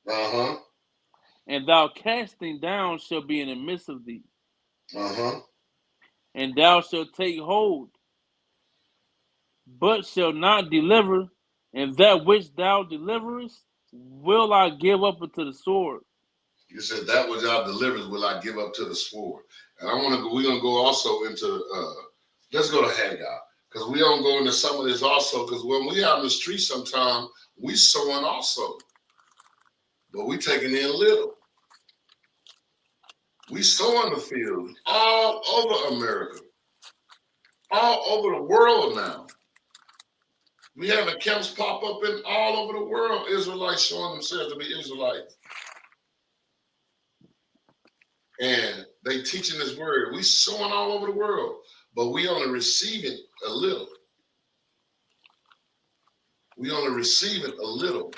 Uh-huh. And thou casting down shall be in the midst of thee. Uh-huh. And thou shalt take hold, but shall not deliver. And that which thou deliverest will I give up unto the sword. You said that which thou deliverest will I give up to the sword. And we're gonna go also into let's go to Haggai. Because we don't go into some of this also, because when we out in the street sometimes, we sowing also. But we taking in little. We sowing the field all over America, all over the world now. We having camps pop up in all over the world, Israelites showing themselves to be Israelites. And they teaching this word. We sowing all over the world, but we only receiving a little. We only receiving a little.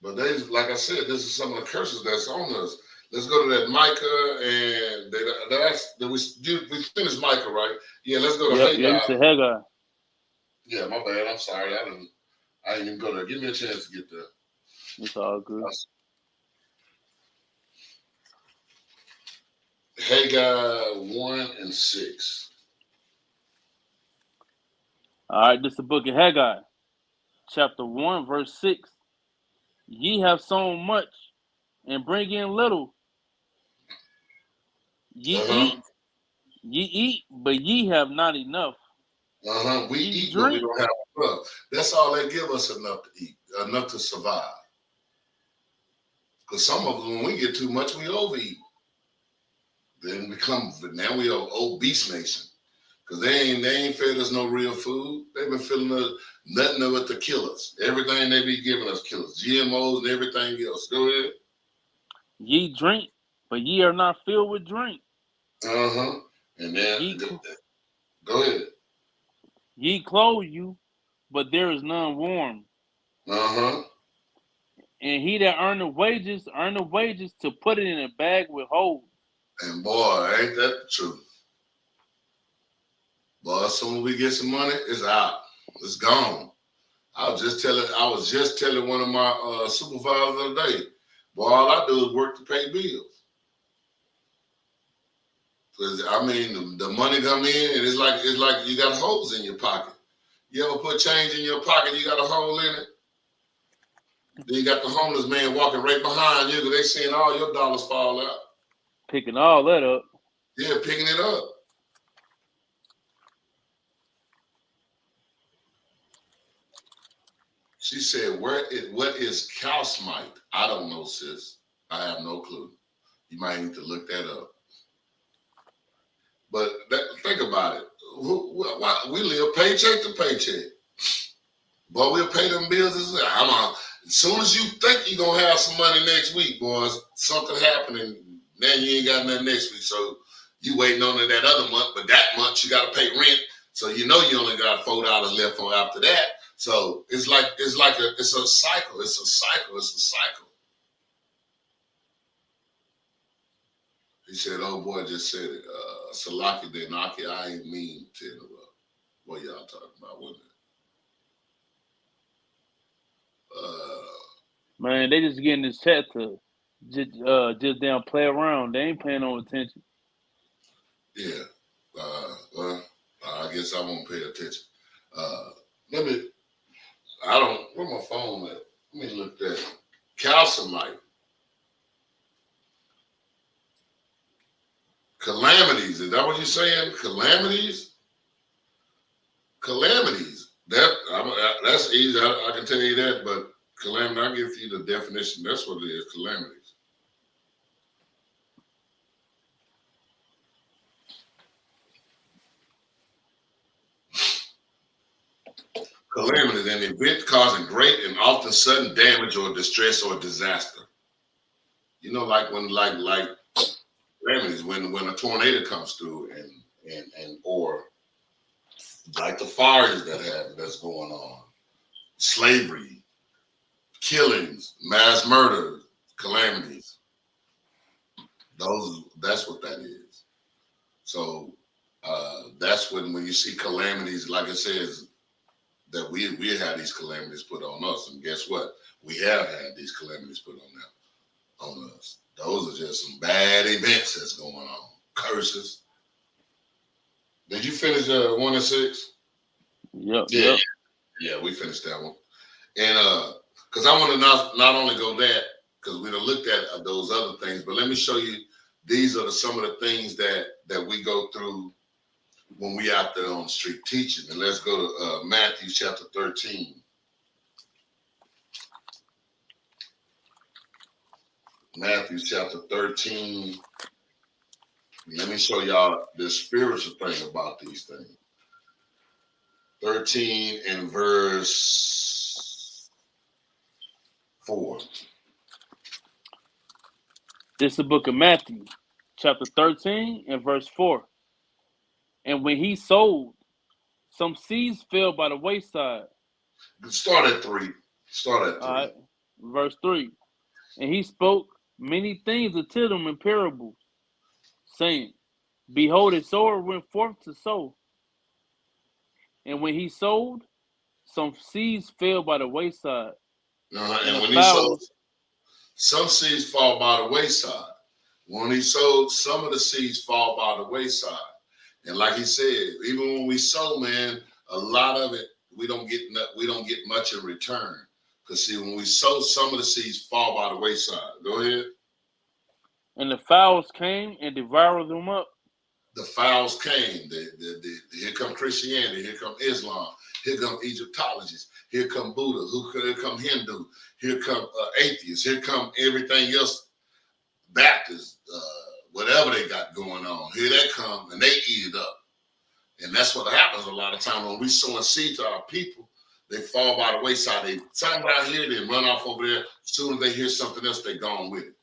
But like I said, this is some of the curses that's on us. Let's go to that Micah, and we finished Micah, right? Yeah, let's go to Yep, Haggai. yeah, you said Haggai. Yeah, my bad. I'm sorry. I didn't even go there. Give me a chance to get there. It's all good. Haggai 1 and 6. All right, this is the book of Haggai, chapter 1, verse 6. Ye have sown much and bring in little. Ye eat, but ye have not enough. We Ye eat, but we drink. don't have enough. That's all they give us, enough to eat, enough to survive. Because some of us, when we get too much, we overeat. Then now we are obese nation. Because they ain't fed us no real food. They've been filling us nothing of it to kill us. Everything they be giving us kill us. GMOs and everything else. Go ahead. Ye drink, but ye are not filled with drink. And then go ahead. Ye clothe you, but there is none warm. And he that earn the wages to put it in a bag with holes. And boy, ain't that the truth. Boy, as soon as we get some money, it's out. It's gone. I was just telling one of my supervisors the other day, boy, all I do is work to pay bills. Because I mean, the money come in, and it's like you got holes in your pocket. You ever put change in your pocket? You got a hole in it. Then you got the homeless man walking right behind you, because they seeing all your dollars fall out. Picking all that up. Yeah, picking it up. She said, what is calcimite? I don't know, sis. I have no clue. You might need to look that up. But think about it. We live paycheck to paycheck. But we'll pay them bills as well. As soon as you think you're going to have some money next week, boys, something happening, now you ain't got nothing next week. So you waiting on it that other month, but that month you got to pay rent. So you know you only got $4 left on after that. So it's a cycle. It's a cycle. He said, "Oh boy, just said it. Salaki Denaki, I ain't mean to interrupt." What y'all talking about, wasn't it? Man, they just getting this chat to just damn play around. They ain't paying no attention. Yeah. Well, I guess I won't pay attention. Let me. I don't. Where my phone at? Let me look that. Calcimite. Calamities. Is that what you're saying? Calamities. Calamities. That's easy. I can tell you that. But calamity. I'll give you the definition. That's what it is. Calamities. Calamity is an event causing great and often sudden damage or distress or disaster. You know, like when like calamities when a tornado comes through and or like the fires that's going on, slavery, killings, mass murder, calamities. That's what that is. So that's when you see calamities, like it says that we had these calamities put on us, and guess what? We have had these calamities put on us. Those are just some bad events that's going on. Curses. Did you finish 1 and 6? Yep. Yeah, Yep. yeah, we finished that one. And because I want to not only go that, because we done looked at those other things, but let me show you. These are some of the things that we go through when we out there on the street teaching. And let's go to Matthew chapter 13. Matthew chapter 13. Let me show y'all the spiritual thing about these things. 13 and verse 4. This is the book of Matthew, chapter 13 and verse 4. And when he sowed, some seeds fell by the wayside. Start at 3. Start at 3. All right. Verse 3. And he spoke many things unto them in parables, saying, Behold, a sower went forth to sow. And when he sowed, some seeds fell by the wayside. And when he sowed, some seeds fall by the wayside. When he sowed, some of the seeds fall by the wayside. And like he said, even when we sow, man, a lot of it we don't get much in return. Because see, when we sow, some of the seeds fall by the wayside. Go ahead. And the fowls came and devoured them up. The fowls came. Here come Christianity. Here come Islam. Here come Egyptologists. Here come Buddha. Here come Hindu. Here come atheists. Here come everything else. Baptists, whatever they got going on. Here they come and they eat it up. And that's what happens a lot of times when we sow a seed to our people. They fall by the wayside. They something out here, they run off over there. As soon as they hear something else, they're gone with it.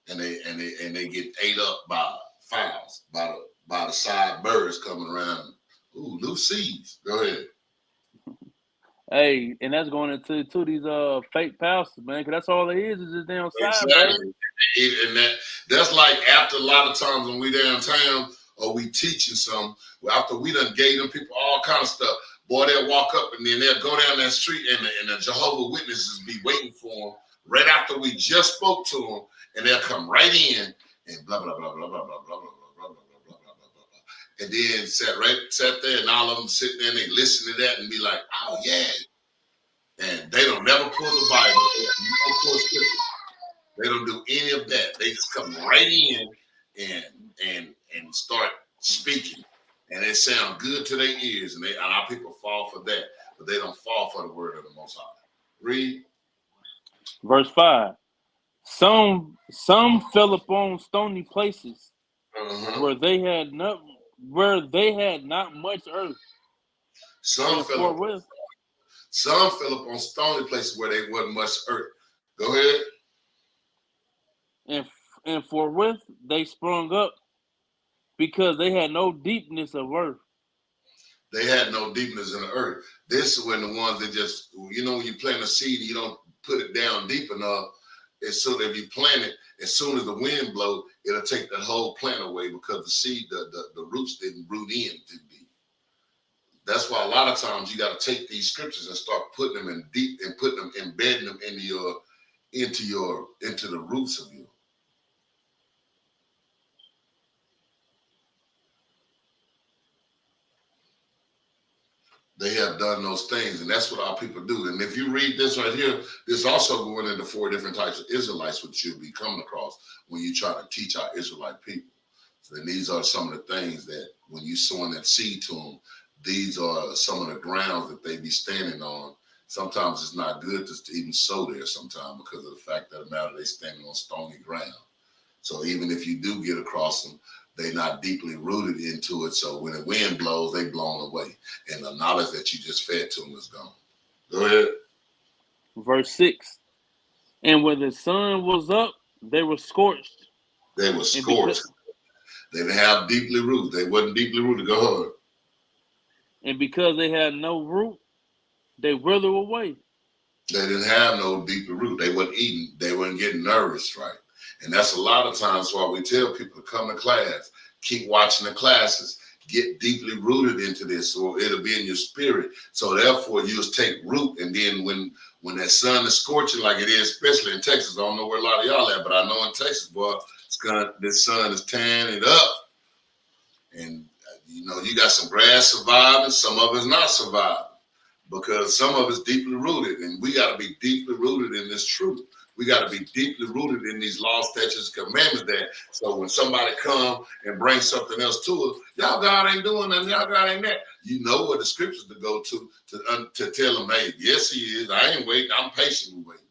And they get ate up by fowls, by the side birds coming around. Ooh, loose seeds. Go ahead. Hey, and that's going into these fake pastors, man, because that's all it is just damn side birds. And that's like after a lot of times when we downtown or we teaching some, after we done gave them people all kind of stuff, boy, they'll walk up and then they'll go down that street and the Jehovah's Witnesses be waiting for them right after we just spoke to them, and they'll come right in and blah, blah, blah, blah, blah, blah, blah, blah, blah, blah, blah, blah, blah, blah. And then sat there and all of them sitting there and they listen to that and be like, oh yeah. And they don't never pull the Bible. They don't do any of that. They just come right in and start speaking. And it sounds good to their ears. And our people fall for that. But they don't fall for the word of the Most High. Read. Verse 5. Some fell upon stony places where they had not much earth. Some fell upon stony places where there wasn't much earth. Go ahead. And forthwith they sprung up because they had no deepness of earth. They had no deepness in the earth. This is when the ones that just, when you plant a seed and you don't put it down deep enough, so that if you plant it, as soon as the wind blows, it'll take that whole plant away because the seed, the roots didn't root in too deep. That's why a lot of times you got to take these scriptures and start putting them in deep and putting them, embedding them into into the roots of you. They have done those things, and that's what our people do. And if you read this right here, this also going into 4 different types of Israelites, which you'll be coming across when you try to teach our Israelite people. So then these are some of the things that when you sowing that seed to them, these are some of the grounds that they be standing on. Sometimes it's not good to even sow there sometimes because of the fact that the matter they standing on stony ground. So even if you do get across them, they're not deeply rooted into it. So when the wind blows, they blown away. And the knowledge that you just fed to them is gone. Go ahead. Verse 6. And when the sun was up, they were scorched. They were scorched. They didn't have deeply rooted. They wasn't deeply rooted. Go ahead. And because they had no root, they wither away. They didn't have no deeper root. They weren't eating. They weren't getting nourished right. And that's a lot of times why we tell people to come to class, keep watching the classes, get deeply rooted into this, or it'll be in your spirit. So therefore, you'll take root. And then when that sun is scorching like it is, especially in Texas, I don't know where a lot of y'all at, but I know in Texas, boy, this sun is tearing it up. And, you got some grass surviving, some of it's not surviving. Because some of it's deeply rooted, and we got to be deeply rooted in this truth. We got to be deeply rooted in these laws, statutes, commandments. That so when somebody come and bring something else to us, y'all God ain't doing nothing, y'all God ain't that. You know what the scriptures to go to tell them, hey, yes, he is. I ain't waiting. I'm patiently waiting.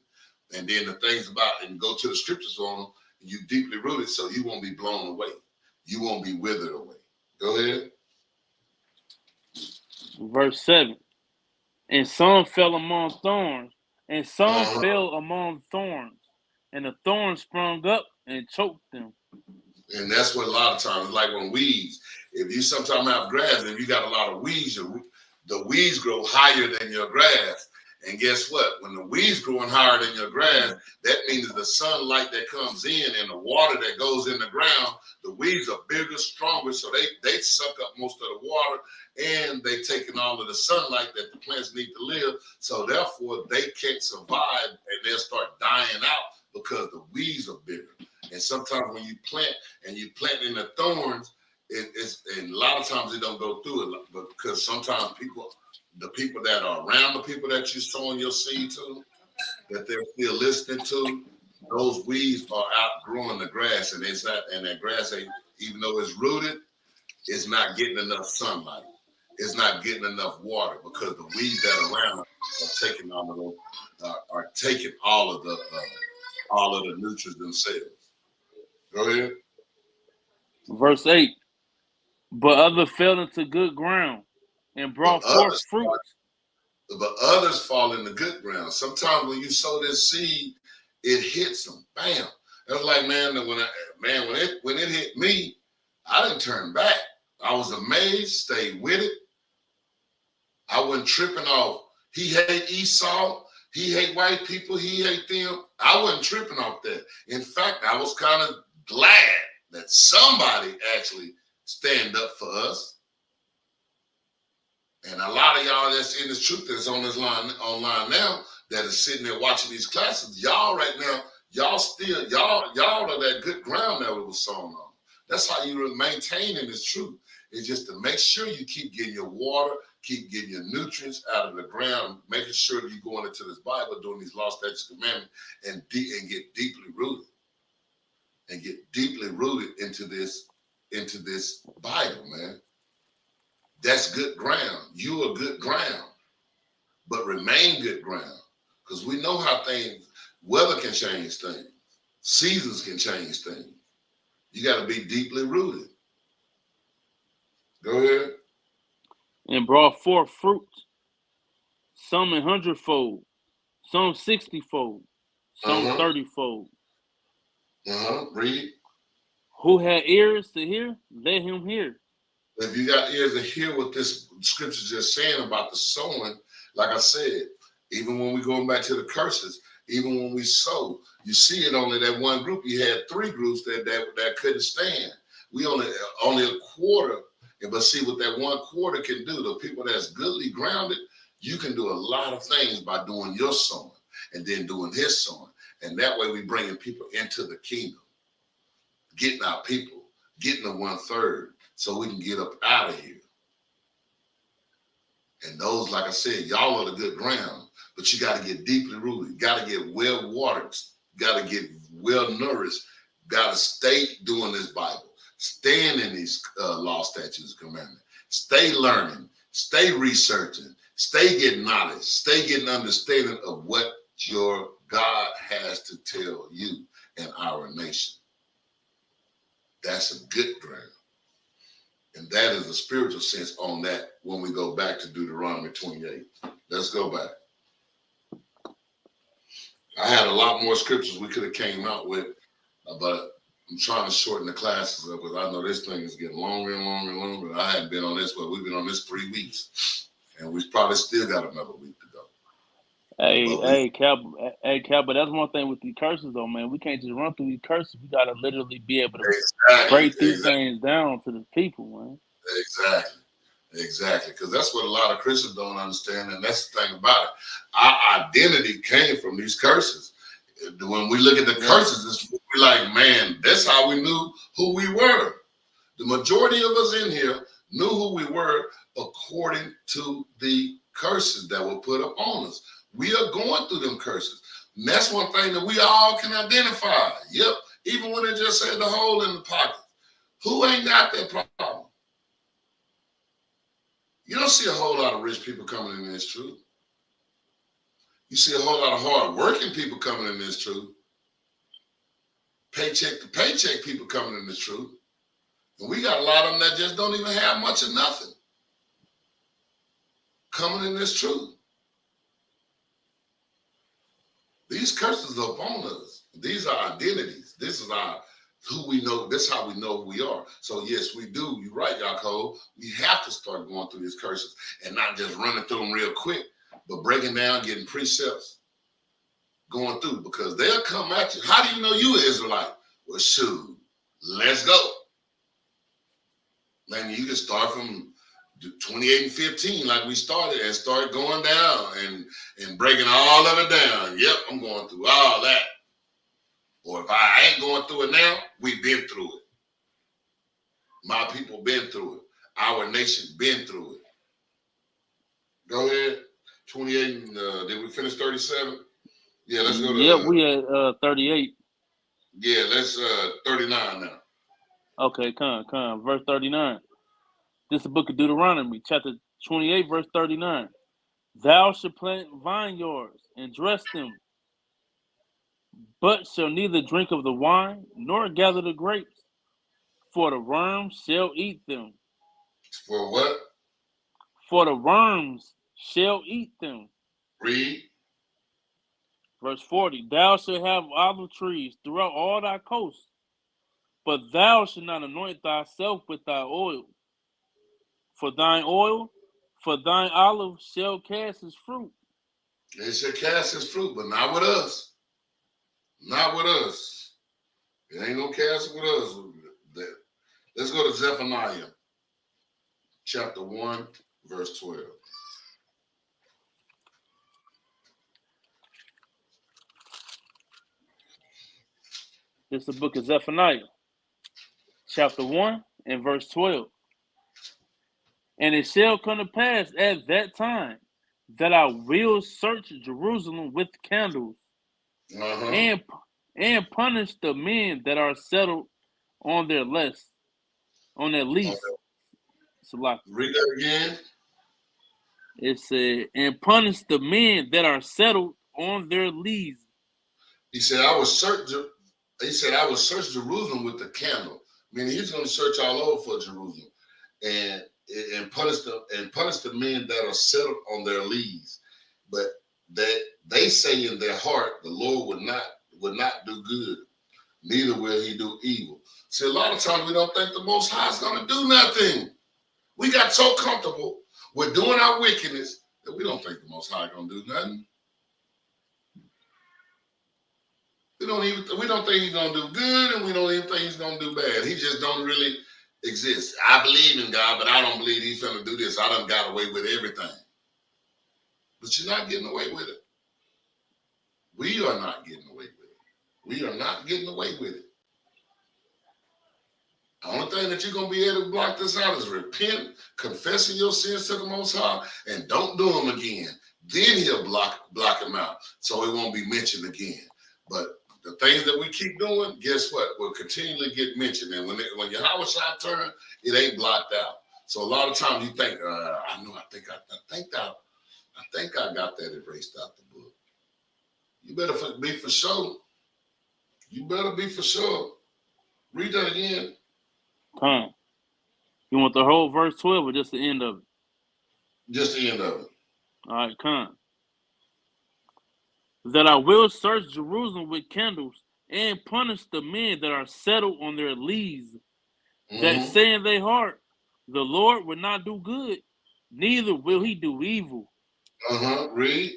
And then the things about and go to the scriptures on them. You deeply rooted, so you won't be blown away. You won't be withered away. Go ahead. Verse 7. And some fell among thorns, and some fell among thorns, and the thorns sprung up and choked them. And that's what a lot of times, like when weeds, if you sometimes have grass and you got a lot of weeds, the weeds grow higher than your grass. And guess what? When the weeds growing higher than your grass, that means the sunlight that comes in and the water that goes in the ground, the weeds are bigger, stronger, so they suck up most of the water and they taking all of the sunlight that the plants need to live. So therefore, they can't survive and they'll start dying out because the weeds are bigger. And sometimes when you plant and you plant in the thorns, and a lot of times it don't go through it, but because sometimes the people that are around the people that you're sowing your seed to, that they're still listening to, those weeds are outgrowing the grass, and that grass ain't, even though it's rooted, it's not getting enough sunlight. It's not getting enough water because the weeds that are around are taking all of the nutrients themselves. Go ahead. Verse 8. But others fell into good ground and brought forth fruit. But others fall into good ground. Sometimes when you sow this seed, it hits them. Bam. It was like, man, when it hit me, I didn't turn back. I was amazed, stayed with it. I wasn't tripping off. He hate Esau. He hate white people. He hate them. I wasn't tripping off that. In fact, I was kind of glad that somebody actually stand up for us. And a lot of y'all that's in this truth that's on this line online now that is sitting there watching these classes, y'all right now, y'all are that good ground that was sown on. That's how you maintain in this truth. It's just to make sure you keep getting your water, keep getting your nutrients out of the ground, making sure that you're going into this Bible, doing these law, statutes, commandments, and get deeply rooted. And get deeply rooted into this Bible, man. That's good ground. You are good ground, but remain good ground. Because we know how weather can change things. Seasons can change things. You got to be deeply rooted. Go ahead. And brought forth fruit, some 100-fold, some 60-fold, some 30-fold. Read. Who had ears to hear, let him hear. If you got ears to hear what this scripture is just saying about the sowing, like I said, even when we go back to the curses, even when we sow, you see it only that one group. You had 3 groups that couldn't stand. We only a quarter, but see what that 1/4 can do. The people that's goodly grounded, you can do a lot of things by doing your sowing and then doing his sowing. And that way we bringing people into the kingdom, getting our people, getting the 1/3 so we can get up out of here. And those, like I said, y'all are the good ground, but you got to get deeply rooted. You got to get well watered. You got to get well nourished. Got to stay doing this Bible, staying in these law, statutes, commandments. Stay learning, stay researching, stay getting knowledge, stay getting understanding of what your God has to tell you and our nation. That's a good ground. And that is a spiritual sense on that when we go back to Deuteronomy 28. Let's go back. I had a lot more scriptures we could have came out with, but I'm trying to shorten the classes up because I know this thing is getting longer and longer and longer. I hadn't been on this, but we've been on this 3 weeks. And we've probably still got another week to go. Hey, Cap, but that's one thing with these curses, though, man. We can't just run through these curses. We got to literally be able to break these things down to the people, man. Exactly. Because that's what a lot of Christians don't understand. And that's the thing about it. Our identity came from these curses. When we look at the curses, we're like, man, that's how we knew who we were. The majority of us in here knew who we were according to the curses that were put up on us. We are going through them curses. And that's one thing that we all can identify. Yep. Even when it just said the hole in the pocket. Who ain't got that problem? You don't see a whole lot of rich people coming in this truth. You see a whole lot of hard-working people coming in this truth. Paycheck to paycheck people coming in this truth. And we got a lot of them that just don't even have much of nothing coming in this truth. These curses are upon us. These are identities. This is who we know. This is how we know who we are. So yes, we do. You're right, Yaakov. We have to start going through these curses and not just running through them real quick, but breaking down, getting precepts, going through, because they'll come at you. How do you know you an Israelite? Well, shoot, let's go. Man, you can start from 28 and 15 like we started and start going down and breaking all of it down. Yep, I'm going through all that. Or if I ain't going through it now, we've been through it. My people been through it. Our nation been through it. Go ahead. 28, and did we finish 37? Yeah, let's go to... Yeah, we at 38. Yeah, let's 39 now. Okay, come on. Verse 39. This is the book of Deuteronomy, chapter 28, verse 39. Thou shalt plant vineyards and dress them, but shall neither drink of the wine nor gather the grapes, for the worms shall eat them. For what? For the worms shall eat them. Read. Verse 40. Thou shalt have olive trees throughout all thy coasts, but thou shalt not anoint thyself with thy oil. For thine olive shall cast its fruit. It shall cast its fruit, but not with us. Not with us. It ain't gonna cast with us. Let's go to Zephaniah, chapter 1, verse 12. This is the book of Zephaniah, chapter 1 and verse 12. And it shall come to pass at that time that I will search Jerusalem with candles, and punish the men that are settled on their lease. Read that again. It said, and punish the men that are settled on their lease. He said, I will search Jerusalem with the candle. Meaning he's going to search all over for Jerusalem and punish the men that are settled on their lease. But they say in their heart, the Lord would not do good, neither will he do evil. See, a lot of times we don't think the Most High is going to do nothing. We got so comfortable with doing our wickedness that we don't think the Most High is going to do nothing. We don't think he's going to do good, and we don't even think he's going to do bad. He just don't really exist. I believe in God, but I don't believe he's going to do this. I done got away with everything. But you're not getting away with it. We are not getting away with it. We are not getting away with it. The only thing that you're going to be able to block this out is repent, confessing your sins to the Most High, and don't do them again. Then he'll block them out, so it won't be mentioned again. But the things that we keep doing, guess what? Will continually get mentioned. And when Yahweh Shai turn, it ain't blocked out. So a lot of times you think, I think I got that erased out the book. You better be for sure. You better be for sure. Read that again. Come. You want the whole verse 12 or just the end of it? Just the end of it. All right, come. That I will search Jerusalem with candles and punish the men that are settled on their lees, that say in their heart, the Lord will not do good, neither will he do evil. Read.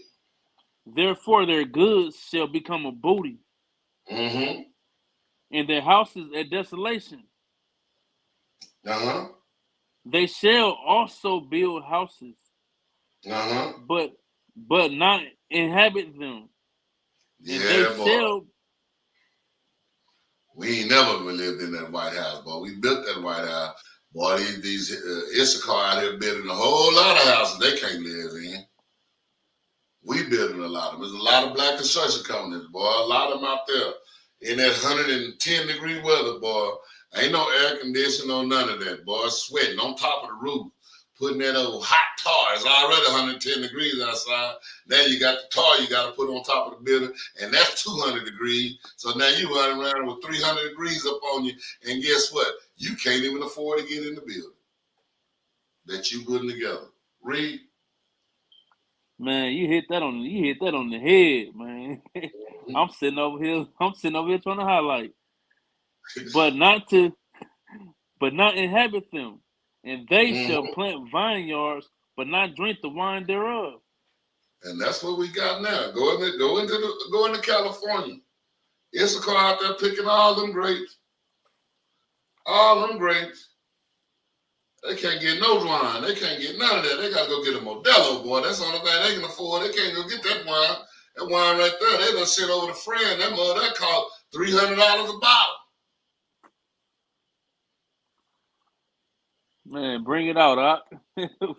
Therefore their goods shall become a booty, and their houses a desolation. They shall also build houses, but not inhabit them. Yeah, and they boy. shall. We ain't never lived in that White House, boy. We built that White House. Boy, these Issachar out here building a whole lot of houses they can't live in. We building a lot of them. There's a lot of black construction companies, boy. A lot of them out there in that 110-degree weather, boy. Ain't no air conditioning or none of that, boy. Sweating on top of the roof, putting that old hot tar. It's already 110 degrees outside. Now you got the tar you got to put on top of the building, and that's 200 degrees. So now you running around with 300 degrees up on you, and guess what? You can't even afford to get in the building that you putting together. Read. Man, you hit that on the head, man. I'm sitting over here trying to highlight. But not inhabit them. And they shall plant vineyards, but not drink the wine thereof. And that's what we got now. Go into California. Issachar out there picking all them grapes. All them grapes. They can't get no wine. They can't get none of that. They got to go get a Modelo, boy. That's the only thing they can afford. They can't go get that wine. That wine right there, they done sent over to friend. That mother, that cost $300 a bottle. Man, bring it out, Doc.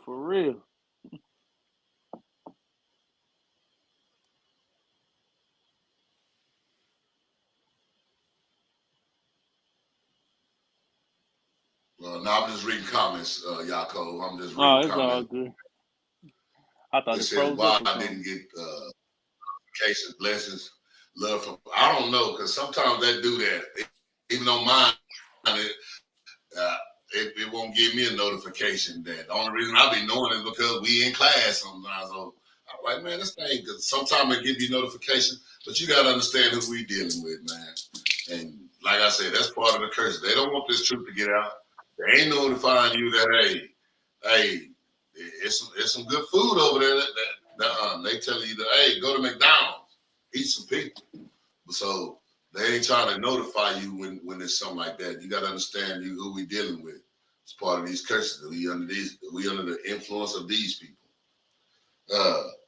For real. Now I'm just reading comments, Yaakov. I'm just reading it's comments. all good. I thought it it says, froze why up. I didn't get cases, blessings, love from. I don't know, because sometimes they do that. Even on mine, it won't give me a notification. That the only reason I be knowing is because we in class sometimes. So I'm like, man, this thing, because sometimes it give you notification, but you got to understand who we dealing with, man. And like I said, that's part of the curse. They don't want this truth to get out. They ain't notifying you that, hey, it's some good food over there. They telling you that, hey, go to McDonald's, eat some people. So they ain't trying to notify you when it's something like that. You got to understand who we dealing with. It's part of these curses. We under the influence of these people.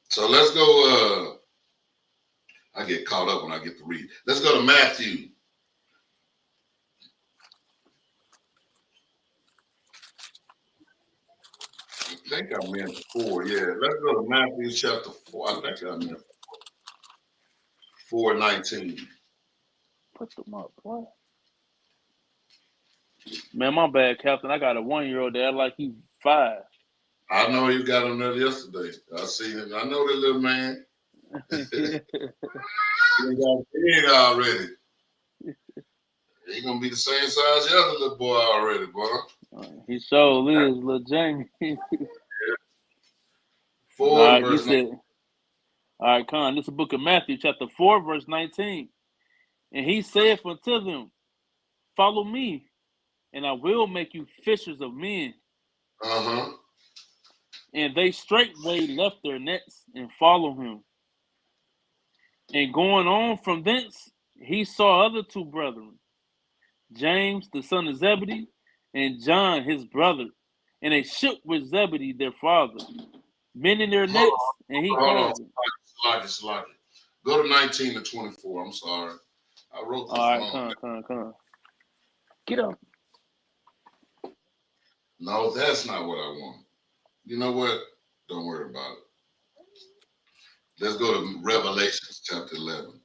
So let's go. I get caught up when I get to read. Let's go to Matthew. I think I meant 4. Yeah, let's go to Matthew chapter 4. I think I meant 4:19. Put them up, what? Man, my bad, Captain. I got a 1-year-old that like he's 5. I know you got him there yesterday. I see him. I know that little man. He got big already. He gonna be the same size as the other little boy already, boy. He sure is, little Jamie. 4 all right, verse 19. All right, Con. This is the book of Matthew, chapter 4, verse 19. And he saith unto them, follow me, and I will make you fishers of men. And they straightway left their nets and followed him. And going on from thence, he saw other 2 brethren, James the son of Zebedee, and John his brother, in a ship with Zebedee their father, mending their nets, and he called them. Slack it. Go to 19 to 24. I'm sorry. I wrote this All right, wrong. come on. Get up. No, that's not what I want. You know what? Don't worry about it. Let's go to Revelation chapter 11.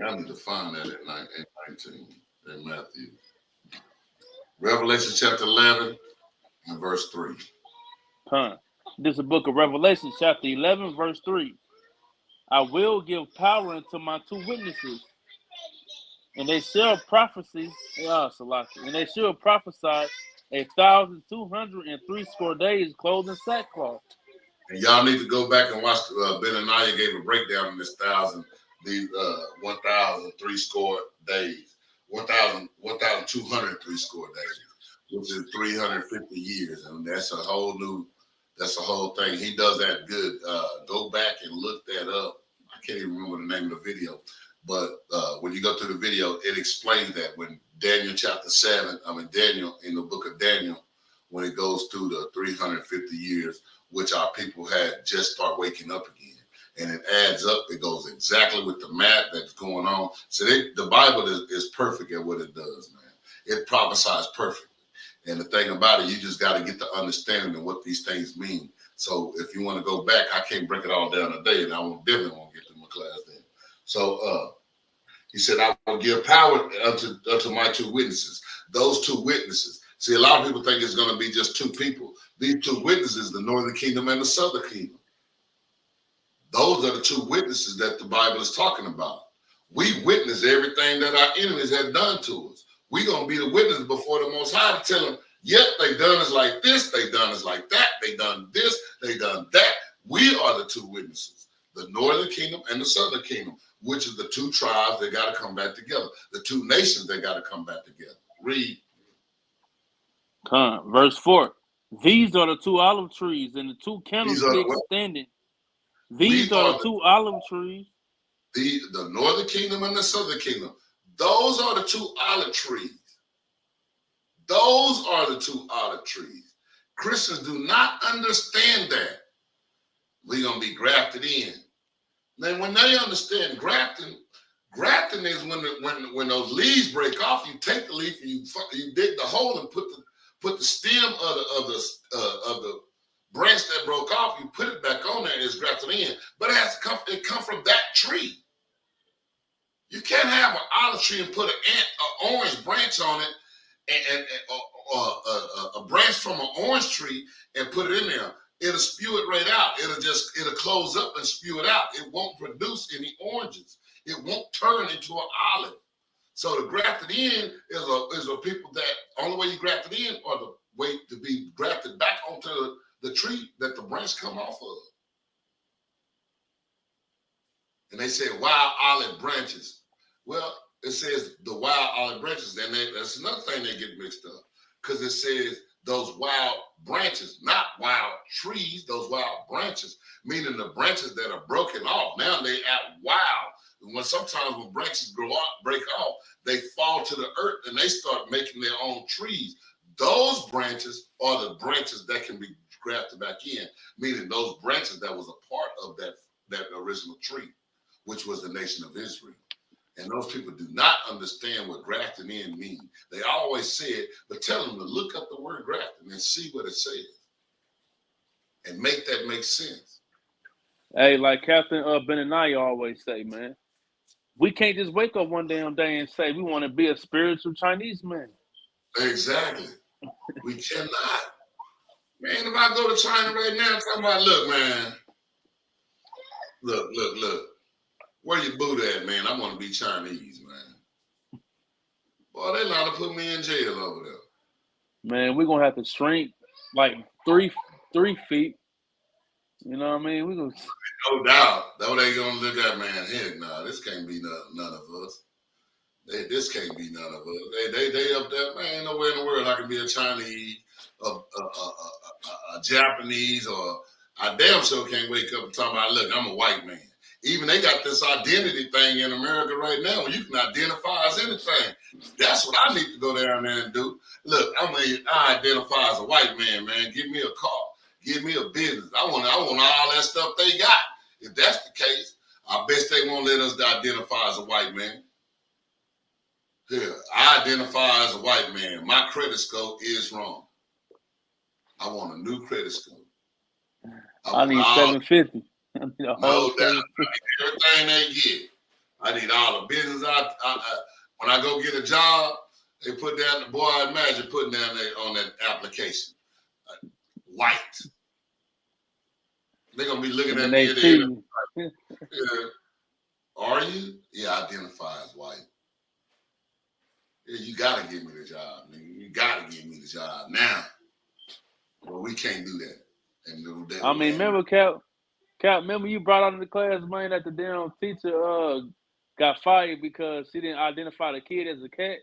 I need to find that at 19 in Matthew. Revelation chapter 11 and verse 3. This is the book of Revelation, chapter 11, verse 3. I will give power unto my two witnesses, and they shall prophesy. And they shall prophesy 1,260 days, clothed in sackcloth. And y'all need to go back and watch. Benaniah gave a breakdown in this 1,003 score days, 1,203 score days, which is 350 years, and that's a whole thing. He does that good. Go back and look that up. I can't even remember the name of the video, but when you go through the video, it explains that when Daniel chapter 7, Daniel in the book of Daniel, when it goes through the 350 years, which our people had just start waking up again. And it adds up. It goes exactly with the math that's going on. So the Bible is perfect at what it does, man. It prophesies perfectly. And the thing about it, you just got to get the understanding of what these things mean. So if you want to go back, I can't break it all down today, and I definitely won't get to my class then. So he said, I will give power unto my two witnesses. Those two witnesses. See, a lot of people think it's going to be just two people. These two witnesses, the northern kingdom and the southern kingdom. Those are the two witnesses that the Bible is talking about. We witness everything that our enemies have done to us. We're going to be the witness before the Most High to tell them, yep, they done us like this, they done us like that, they done this, they done that. We are the two witnesses, the northern kingdom and the southern kingdom, which is the two tribes that got to come back together, the two nations that got to come back together. Read. Verse 4. These are the two olive trees and the two candlesticks standing. These are the two olive trees. The northern kingdom and the southern kingdom. Those are the two olive trees. Those are the two olive trees. Christians do not understand that. We're going to be grafted in. Then when they understand grafting is when those leaves break off, you take the leaf and you dig the hole and put the stem of the branch that broke off, you put it back on there and it's grafted in. But it come from that tree. You can't have an olive tree and put an orange branch on it and a branch from an orange tree and put it in there. It'll spew it right out. It'll close up and spew it out. It won't produce any oranges. It won't turn into an olive. So the grafted in is a people that only way you grafted in or the way to be grafted back onto the tree that the branch come off of. And they say wild olive branches. Well, it says the wild olive branches, and that's another thing they get mixed up because it says those wild branches, not wild trees, those wild branches, meaning the branches that are broken off. Now they act wild. Sometimes when branches break off, they fall to the earth and they start making their own trees. Those branches are the branches that can be grafted back in, meaning those branches that was a part of that original tree, which was the nation of Israel. And those people do not understand what grafting in means. They always say it, but tell them to look up the word grafting and see what it says and make that make sense. Hey, like Captain Benaniah always say, man, we can't just wake up one damn day and say we want to be a spiritual Chinese man. Exactly. We cannot. Man, if I go to China right now, talking about, look, man, look. Where your Buddha at, man? I want to be Chinese, man. Boy, they allowed to put me in jail over there. Man, we're going to have to shrink like 3 feet. You know what I mean? We're gonna... No doubt. That's what they going to look at, man. Heck, nah, this can't be none of us. This can't be none of us. They up there, man, ain't nowhere in the world I can be a Chinese, a Japanese, or I damn sure can't wake up and talk about, look, I'm a white man. Even they got this identity thing in America right now where you can identify as anything. That's what I need to go down there and do. Look, I identify as a white man, man. Give me a car. Give me a business. I want all that stuff they got. If that's the case, I bet they won't let us identify as a white man. Here, I identify as a white man. My credit score is wrong. I want a new credit score. I need 750. I need a whole No doubt. 750. Everything they get. I need all the business. When I go get a job, they put down the boy. Imagine putting down there on that application, white. They're gonna be looking And at then me they and see you. yeah. Are you? Yeah, identify as white. Yeah, you gotta give me the job, nigga. You gotta give me the job now. Well, we can't do that. And I mean, remember, Cap, remember you brought out in the class, man, that the damn teacher got fired because she didn't identify the kid as a cat?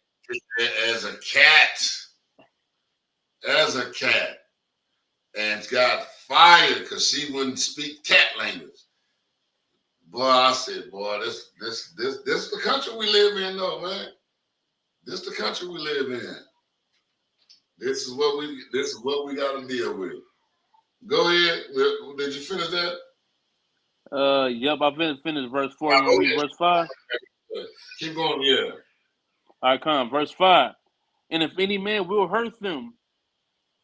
as a cat, and got fired because she wouldn't speak cat language. Boy, I said, boy, this is the country we live in, though, man. This is the country we live in. This is what we got to deal with. Go ahead. Did you finish that? Yep, I finished verse 4. You want to read verse 5? Keep going, yeah. All right, come. Verse 5. And if any man will hurt them,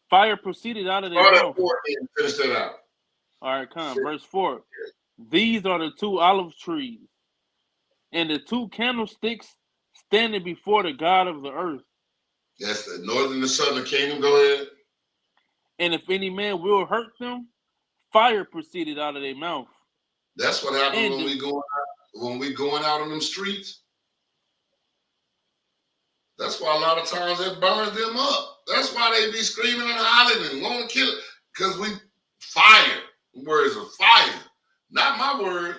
fire proceeded out of their mouth. Finish that out. All right, come. Verse 4. These are the 2 olive trees, and the 2 candlesticks standing before the God of the earth. That's the northern and the southern kingdom. Go ahead. And if any man will hurt them, fire proceeded out of their mouth. That's what happens when we going out on them streets. That's why a lot of times it burns them up. That's why they be screaming and hollering and want to kill it. Because we fire. Words of fire. Not my word.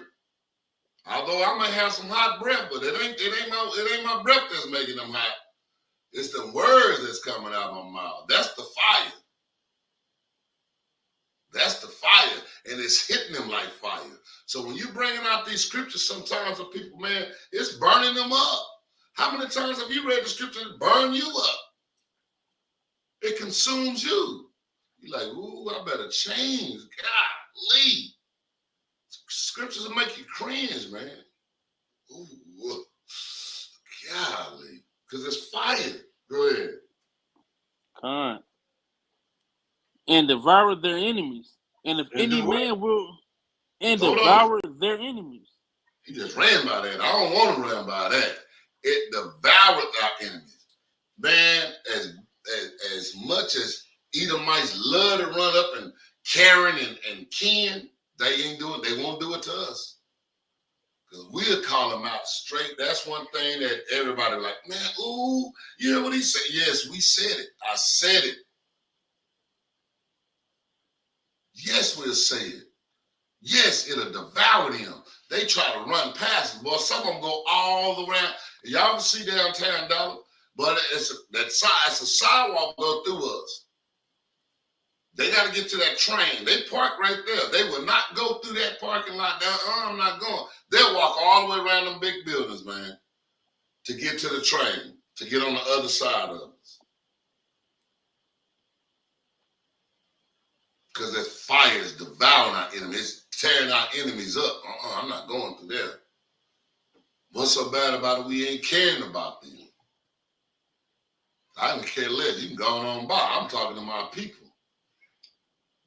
Although I might have some hot breath, but it ain't my breath that's making them hot. It's the words that's coming out of my mouth. That's the fire. That's the fire. And it's hitting them like fire. So when you're bringing out these scriptures sometimes of people, man, it's burning them up. How many times have you read the scripture that burn you up? It consumes you. You're like, ooh, I better change. Golly. Scriptures will make you cringe, man. Ooh, golly. Because it's fire. Go ahead. Con. And devour their enemies. And if any man will devour their enemies. He just ran by that. I don't want to run by that. It devoured our enemies. Man, as much as Edomites love to run up and Karen and Ken, they won't do it to us. Because we'll call them out straight. That's one thing that everybody like, man, ooh, you hear what he said? Yes, we said it. I said it. Yes, we'll say it. Yes, it'll devour them. They try to run past us. Boy, some of them go all around. Y'all can see downtown Dallas, but it's a sidewalk go through us. They got to get to that train. They park right there. They will not go through that parking lot. I'm not going. They'll walk all the way around them big buildings, man, to get to the train, to get on the other side of us. Because that fire is devouring our enemies, tearing our enemies up. I'm not going through there. What's so bad about it? We ain't caring about them. I don't care less. You can go on by. I'm talking to my people.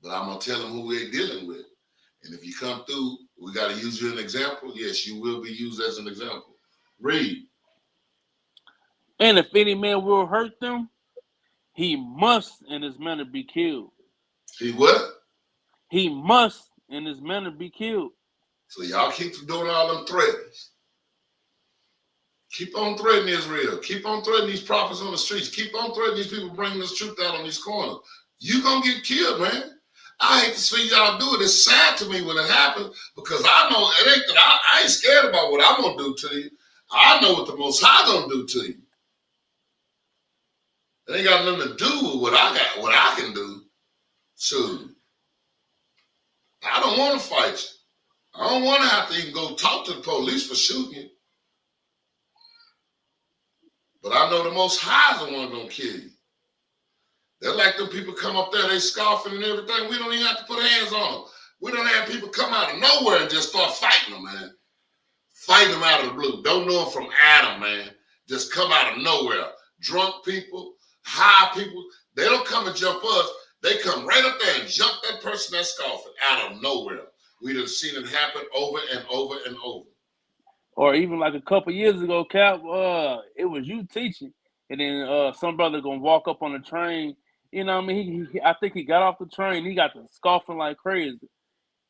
But I'm going to tell them who we're dealing with. And if you come through, we got to use you as an example. Yes, you will be used as an example. Read. And if any man will hurt them, he must in his manner be killed. He what? He must in his manner be killed. So y'all keep doing all them threats. Keep on threatening Israel. Keep on threatening these prophets on the streets. Keep on threatening these people bringing this truth out on these corners. You going to get killed, man. I hate to see y'all do it. It's sad to me when it happens because I know it ain't that I ain't scared about what I'm going to do to you. I know what the Most High going to do to you. It ain't got nothing to do with what I can do. So I don't want to fight you. I don't want to have to even go talk to the police for shooting you. But I know the Most High is the one going to kill you. They're like them people come up there, they scoffing and everything. We don't even have to put hands on them. We don't have people come out of nowhere and just start fighting them, man. Fighting them out of the blue. Don't know them from Adam, man. Just come out of nowhere. Drunk people, high people, they don't come and jump us. They come right up there and jump that person that's scoffing out of nowhere. We done seen it happen over and over and over. Or even like a couple years ago, Cap, it was you teaching, and then some brother gonna walk up on the train. You know what I mean? I think he got off the train. He got to scoffing like crazy.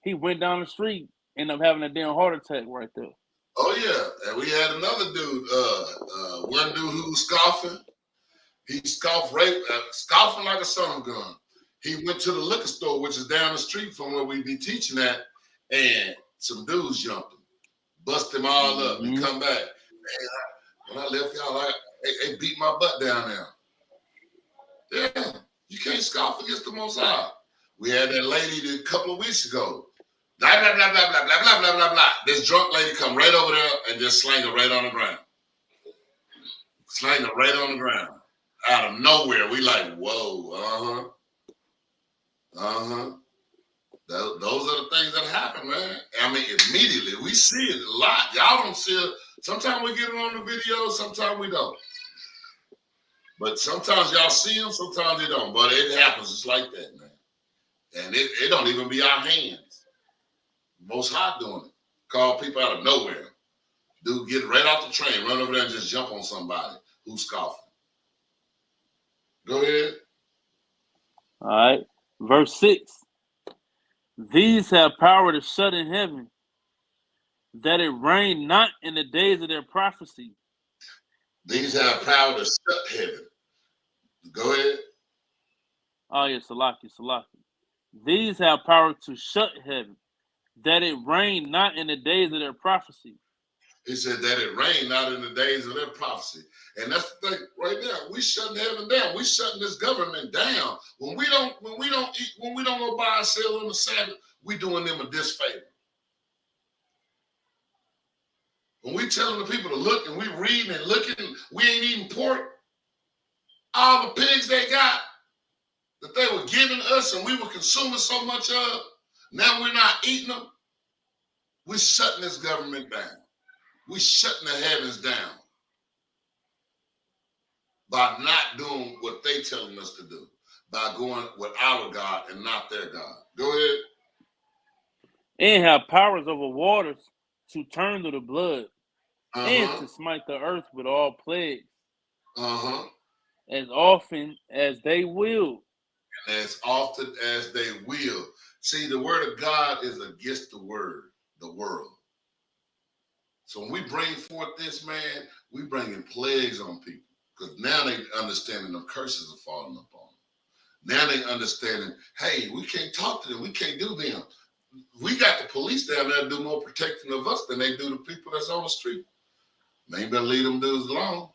He went down the street, ended up having a damn heart attack right there. Oh yeah, and we had another dude, one dude who was scoffing. He scoffed scoffing like a son of a gun. He went to the liquor store, which is down the street from where we be teaching at, and some dudes jumped him, bust him all up. He come back. Man, when I left y'all, they beat my butt down there. Yeah, you can't scoff against the Most High. We had that lady a couple of weeks ago. Blah, blah, blah, blah, blah, blah, blah, blah, blah, blah. This drunk lady come right over there and just slang her right on the ground. Slang her right on the ground. Out of nowhere, we like, whoa, Those are the things that happen, man. I mean, immediately, we see it a lot. Y'all don't see it. Sometimes we get it on the video, sometimes we don't. But sometimes y'all see them, sometimes they don't. But it happens just like that, man. And it don't even be our hands. Most High doing it. Call people out of nowhere. Dude, get right off the train, run over there and just jump on somebody who's scoffing. Go ahead. All right. Verse 6. These have power to shut in heaven, that it rain not in the days of their prophecy. These have power to shut heaven. Go ahead. Oh, yeah, Salaki. These have power to shut heaven, that it rain not in the days of their prophecy. He said that it rained not in the days of their prophecy. And that's the thing right now. We shutting heaven down. We shutting this government down. When we don't go buy and sell on the Sabbath, we doing them a disfavor. When we telling the people to look and we reading and looking, we ain't eating pork. All the pigs they got that they were giving us and we were consuming so much of, now we're not eating them. We're shutting this government down. We're shutting the heavens down by not doing what they telling us to do, by going with our God and not their God. Go ahead. And have powers over waters to turn to the blood, and to smite the earth with all plagues, as often as they will. And as often as they will. See, the word of God is against the world. So when we bring forth this, man, we bringing plagues on people. Because now they understanding the curses are falling upon them. Now they understanding, hey, we can't talk to them. We can't do them. We got the police down there to do more protecting of us than they do the people that's on the street. They better leave them dudes alone.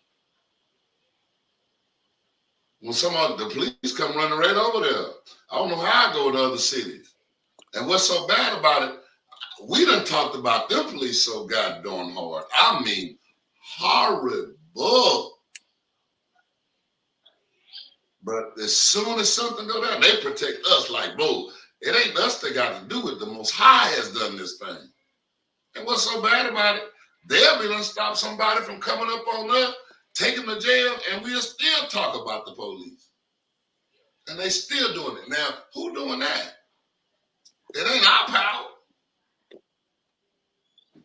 When the police come running right over there, I don't know how I go to other cities. And what's so bad about it, we done talked about them police so goddamn hard. I mean, horrible. But as soon as something go down, they protect us like, bro, it ain't us that got to do it. The Most High has done this thing. And what's so bad about it, they'll be done stop somebody from coming up on us, take them to jail, and we'll still talk about the police. And they still doing it. Now, who doing that? It ain't our power.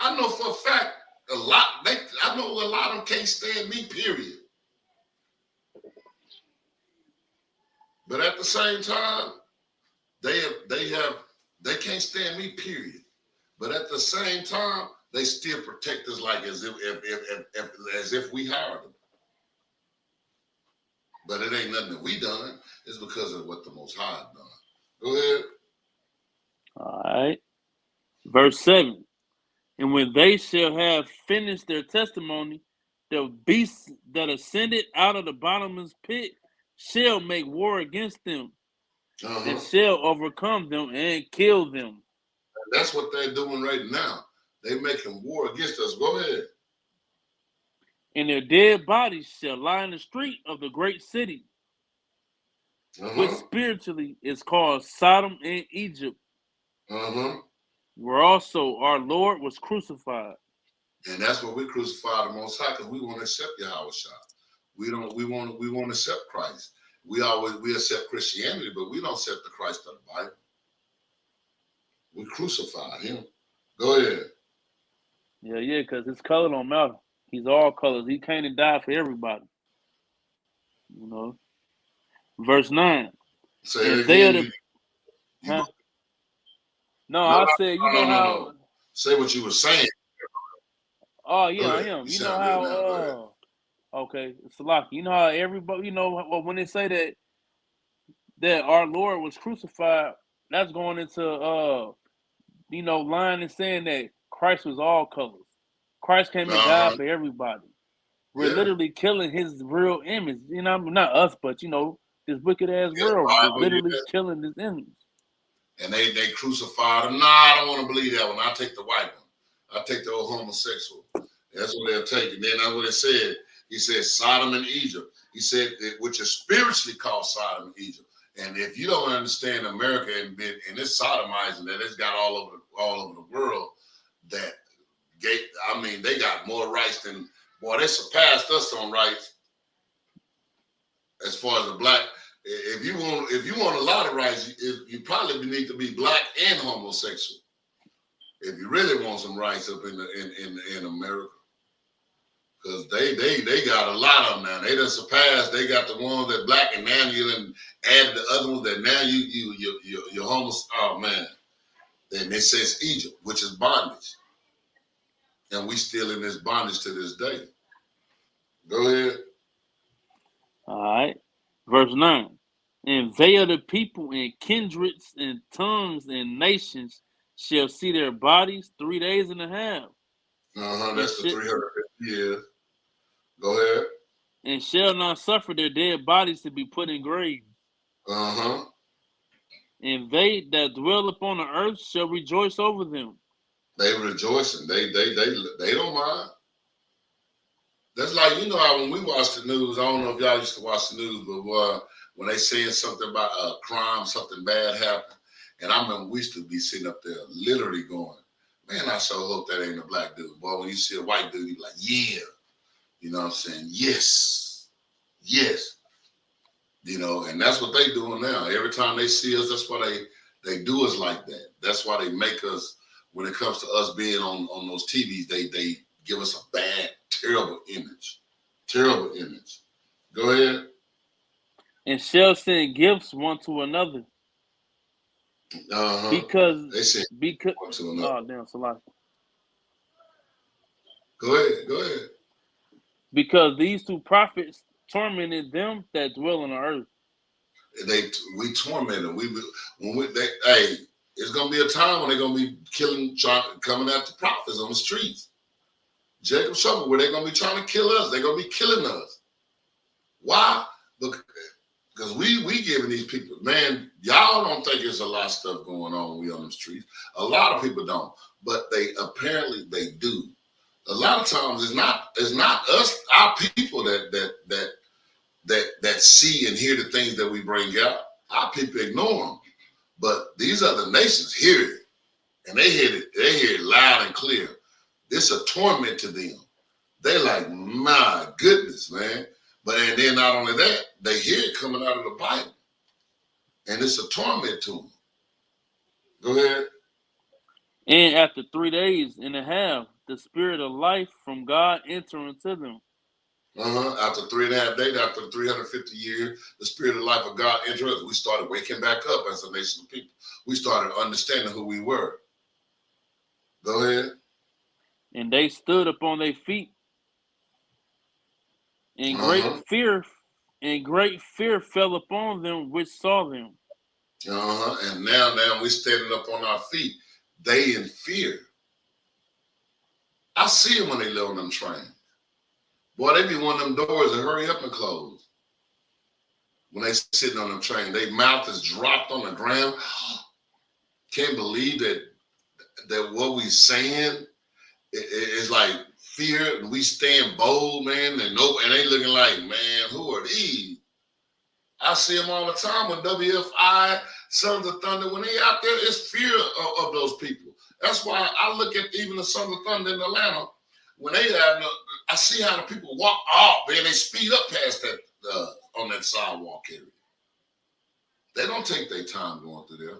I know for a fact, I know a lot of them can't stand me, period. But at the same time, they can't stand me, period. But at the same time, they still protect us like as if we hired them. But it ain't nothing that we done. It's because of what the Most High done. Go ahead. All right. Verse 7. And when they shall have finished their testimony, the beast that ascended out of the bottomless pit shall make war against them, and shall overcome them and kill them. That's what they're doing right now. They're making war against us. Go ahead. And their dead bodies shall lie in the street of the great city, which spiritually is called Sodom and Egypt. where also our Lord was crucified. And that's what we crucify the Most High, because we want to accept Yahweh Shah. We want to accept Christ. We accept Christianity, but we don't accept the Christ of the Bible. We crucify him. Go ahead. Yeah, because his color don't matter. He's all colors. He came to die for everybody. You know. Verse 9. Say And it they are again. the huh? No, I said, you know how. No. Say what you were saying. Oh yeah, I Go ahead. am. You You know sound good now. Go ahead. how. Okay, Salaki. You know how everybody. You know when they say that our Lord was crucified, that's going into lying and saying that Christ was all colors. Christ came and died for everybody. We're literally killing his real image. You know, not us, but this wicked ass world is literally killing this image. And they crucified him. Nah, I don't want to believe that one. I take the white one. I take the old homosexual. That's what they'll take. And then that's what it said. He said Sodom and Egypt. He said, which is spiritually called Sodom and Egypt. And if you don't understand America and it's sodomizing that it's got all over the world, that they got more rights than, boy, they surpassed us on rights as far as the black. If you want a lot of rights, you probably need to be black and homosexual. If you really want some rights up in America. Because they got a lot of them now. They done surpassed. They got the ones that black, and now you done add the other ones that now you're homeless. Oh man. Then it says Egypt, which is bondage. And we still in this bondage to this day. Go ahead. All right. Verse 9. And they are the people and kindreds and tongues and nations shall see their bodies 3 days and a half. That's the 350 years. Go ahead. And shall not suffer their dead bodies to be put in graves. And they that dwell upon the earth shall rejoice over them. They rejoicing. They don't mind. That's like, you know how when we watch the news, I don't know if y'all used to watch the news, but when they saying something about a crime, something bad happened, and I remember we used to be sitting up there literally going, man, I sure hope that ain't a black dude. Boy, when you see a white dude, you be like, yeah. You know what I'm saying? Yes. Yes. You know, and that's what they doing now. Every time they see us, that's why they do us like that. That's why they make us, when it comes to us being on those TVs, they give us a bad, terrible image. Terrible image. Go ahead. And shall send gifts one to another. Because they send one to another. Oh damn, Salaki. Go ahead. Because these two prophets tormented them that dwell on the earth. We torment them. It's gonna be a time when they're gonna be coming at the prophets on the streets. Jacob Shuffle, where they're gonna be trying to kill us. They're gonna be killing us. Why? Because we giving these people, man, y'all don't think there's a lot of stuff going on on them streets. A lot of people don't, but they do. A lot of times it's not us, our people that see and hear the things that we bring out. Our people ignore them. But these other nations hear it, and they hear it loud and clear. This is a torment to them. They like, my goodness, man. And then not only that, they hear it coming out of the Bible. And it's a torment to them. Go ahead. And after 3 days and a half, the spirit of life from God enter into them. After 3.5 days, after 350 years, the spirit of life of God entered us. We started waking back up as a nation of people. We started understanding who we were. Go ahead. And they stood upon their feet. And great fear fell upon them which saw them. And now we standing up on our feet. They in fear. I see them when they live on them trains. Boy, they be one of them doors that hurry up and close. When they sitting on them train, their mouth is dropped on the ground. Can't believe that what we saying is like fear, and we stand bold, man, and they looking like, man, who are these? I see them all the time when WFI Sons of Thunder, when they out there, it's fear of those people. That's why I look at even the Sons of Thunder in Atlanta. When they have, I see how the people walk off, man. They speed up past that on that sidewalk area. They don't take their time going through there.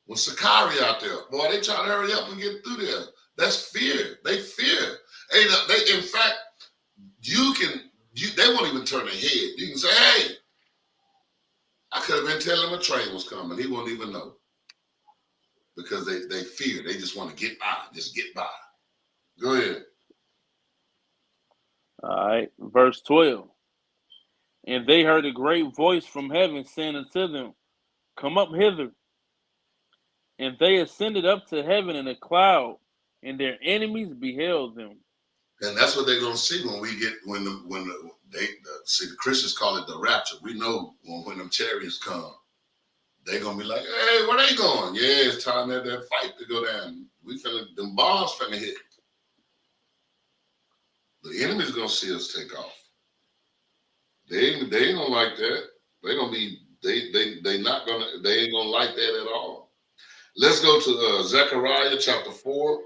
When Sakari out there, boy, they try to hurry up and get through there. That's fear. They fear. In fact, they won't even turn their head. You can say, hey, I could have been telling him a train was coming. He won't even know. Because they fear. They just want to get by. Just get by. Go ahead. All right, verse 12. And they heard a great voice from heaven saying unto them, come up hither. And they ascended up to heaven in a cloud, and their enemies beheld them. And that's what they're gonna see when the Christians call it the rapture. We know when them chariots come, they're gonna be like, hey, where they going? Yeah, it's time that fight to go down. Them bombs finna hit. The enemy's gonna see us take off. They ain't gonna like that. They ain't gonna like that at all. Let's go to Zechariah chapter 4.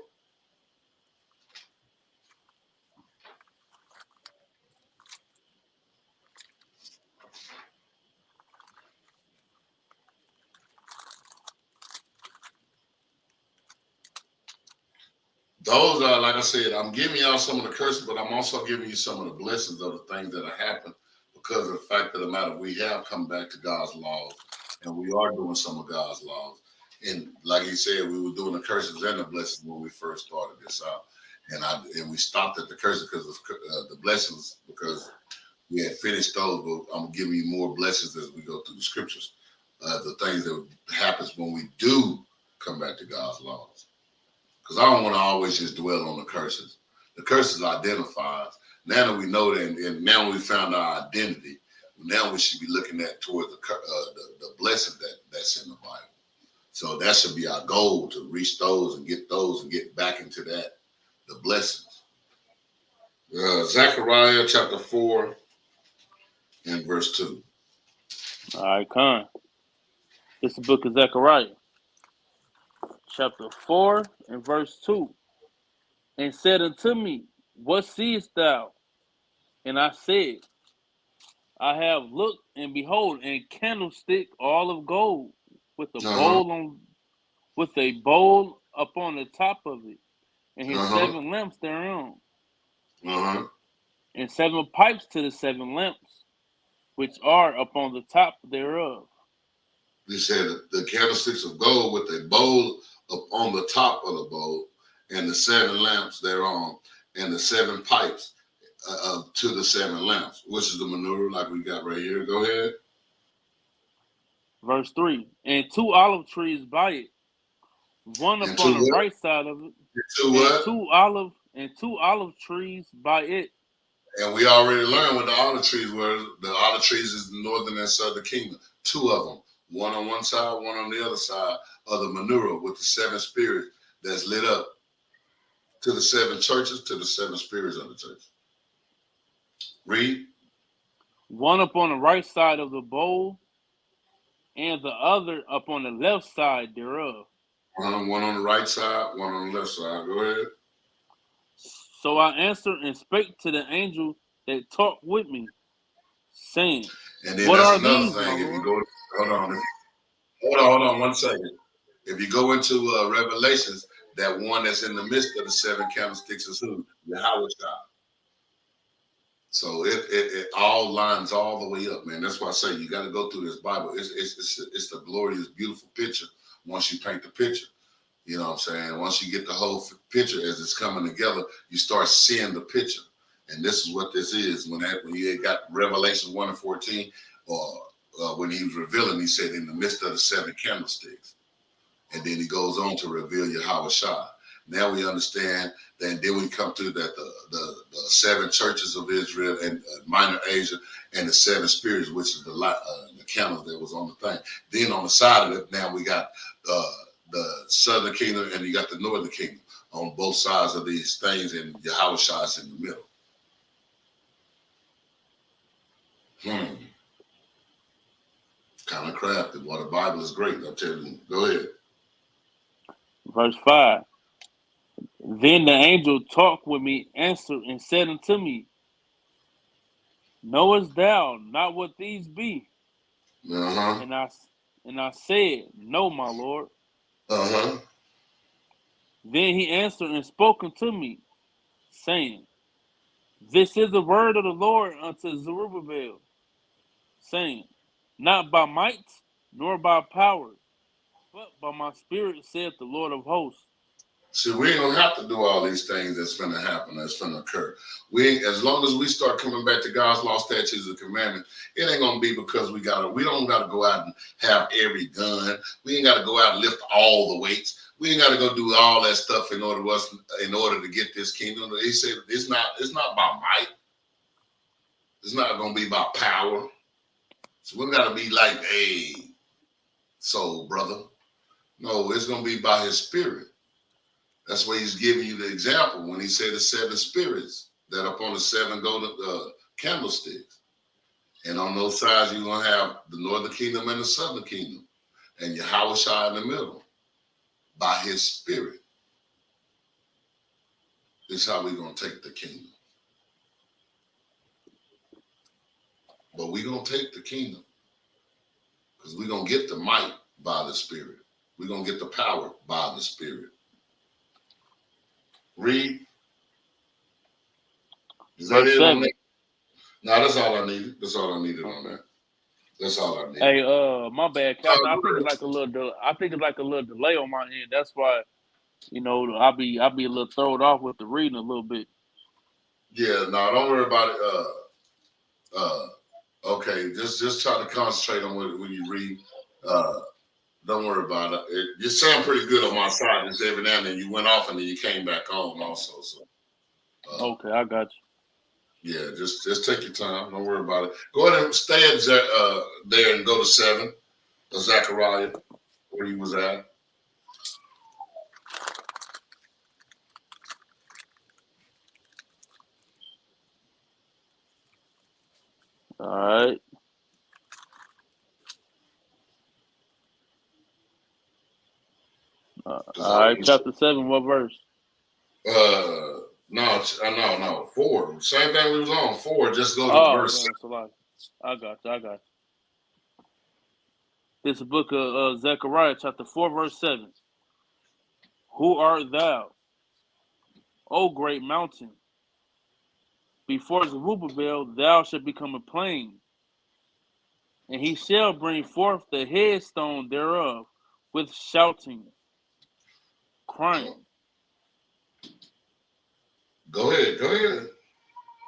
Those are, like I said, I'm giving y'all some of the curses, but I'm also giving you some of the blessings of the things that have happened because of the fact of the matter, we have come back to God's laws, and we are doing some of God's laws. And like he said, we were doing the curses and the blessings when we first started this out. And we stopped at the curses because of the blessings, because we had finished those, but I'm giving you more blessings as we go through the scriptures. The things that happens when we do come back to God's laws. Because I don't want to always just dwell on the curses. The curses identifies. Now that we know that, and now we found our identity, now we should be looking at toward the blessing that's in the Bible. So that should be our goal, to reach those and get back into that, the blessings. Zechariah chapter 4 and verse 2. All right, Con. It's the book of Zechariah, chapter 4 and verse 2. And said unto me, what seest thou? And I said, I have looked, and behold, a candlestick all of gold, with a bowl upon the top of it, and his 7 lamps thereon, and 7 pipes to the 7 lamps, which are upon the top thereof. He said the candlesticks of gold with a bowl on the top of the bowl, and the 7 lamps thereon, and the 7 pipes to the 7 lamps, which is the menorah like we got right here. Go ahead. Verse 3. And 2 olive trees by it, one upon the right side of it, and two olive trees by it. And we already learned what the olive trees were. The olive trees is the northern and southern kingdom. 2 of them, one on one side, one on the other side of the menorah, with the 7 spirits that's lit up to the 7 churches, to the 7 spirits of the church. Read. One upon the right side of the bowl, and the other upon the left side thereof. One on the right side, one on the left side. Go ahead. So I answered and spake to the angel that talked with me, saying, and then what that's are another these, thing. If you go, hold on 1 second. If you go into Revelations, that one that's in the midst of the 7 candlesticks is who? Yahweh. So it all lines all the way up, man. That's why I say you got to go through this Bible. It's the glorious, beautiful picture once you paint the picture. You know what I'm saying? Once you get the whole picture as it's coming together, you start seeing the picture. And this is what this is. When you got Revelation 1 and 14, or when he was revealing, he said, in the midst of the 7 candlesticks. And then he goes on to reveal Yahweh Shai. Now we understand that, and then we come to that the 7 churches of Israel and Minor Asia, and the 7 spirits, which is the candle that was on the thing. Then on the side of it, now we got the southern kingdom, and you got the northern kingdom on both sides of these things, and Yahweh Shai is in the middle. Kind of crafty. Boy, the Bible is great. I'm telling you. Go ahead. Verse 5. Then the angel talked with me, answered, and said unto me, knowest thou not what these be? Uh-huh. And I said, no, my Lord. Uh-huh. Then he answered and spoke unto me, saying, this is the word of the Lord unto Zerubbabel, saying, not by might, nor by power, but by my spirit, saith the Lord of hosts. See, we ain't gonna have to do all these things that's gonna happen, that's gonna occur. As long as we start coming back to God's law, statutes, and commandments, it ain't gonna be because we don't gotta go out and have every gun. We ain't gotta go out and lift all the weights. We ain't gotta go do all that stuff in order to get this kingdom. He said it's not by might. It's not gonna be by power. So we gotta be like, hey, soul brother. No, it's gonna be by his spirit. That's why he's giving you the example when he said the 7 spirits that upon the 7 golden candlesticks. And on those sides, you're going to have the northern kingdom and the southern kingdom. And Yahushua in the middle by his spirit. This is how we're going to take the kingdom. But we're going to take the kingdom because we're going to get the might by the spirit. We're going to get the power by the spirit. Read. Is that it on that? No, that's all I needed. That's all I needed on that. That's all I needed. Hey, my bad, Captain. I think it's like a little delay on my end. That's why, I'll be a little thrown off with the reading a little bit. Yeah, no, don't worry about it. Okay, just try to concentrate on when you read. Don't worry about it. You sound pretty good on my side. Just every now and then you went off and then you came back on also. So. Okay, I got you. Yeah, just take your time. Don't worry about it. Go ahead and stay at there and go to 7, Zechariah, where he was at. All right. All right, chapter 7, what verse? No, 4. Same thing we was on. 4, just go to verse 7. I got you. This is the book of Zechariah, chapter 4, verse 7. Who art thou, O great mountain? Before Zerubbabel thou shalt become a plain, and he shall bring forth the headstone thereof with shouting, crying. Go ahead.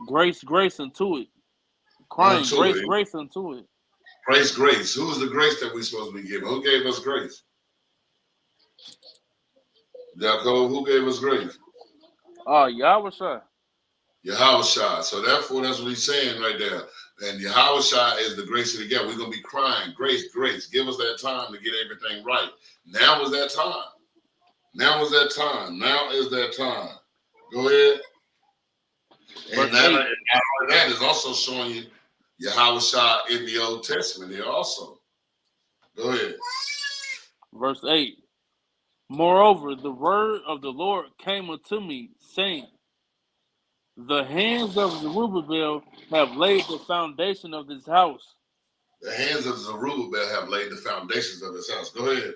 Grace unto it. Crying, grace unto it. Grace. Who's the grace that we're supposed to be given? Who gave us grace? Jacob, who gave us grace? Yahushua. Yahushua. So therefore, that's what he's saying right there. And Yahushua is the grace of the God. We're going to be crying, grace. Give us that time to get everything right. Now is that time. Now is that time. Go ahead. And that is also showing you Yahushua in the Old Testament here also. Go ahead. Verse 8. Moreover, the word of the Lord came unto me, saying, the hands of Zerubbabel have laid the foundation of this house. The hands of Zerubbabel have laid the foundations of this house. Go ahead.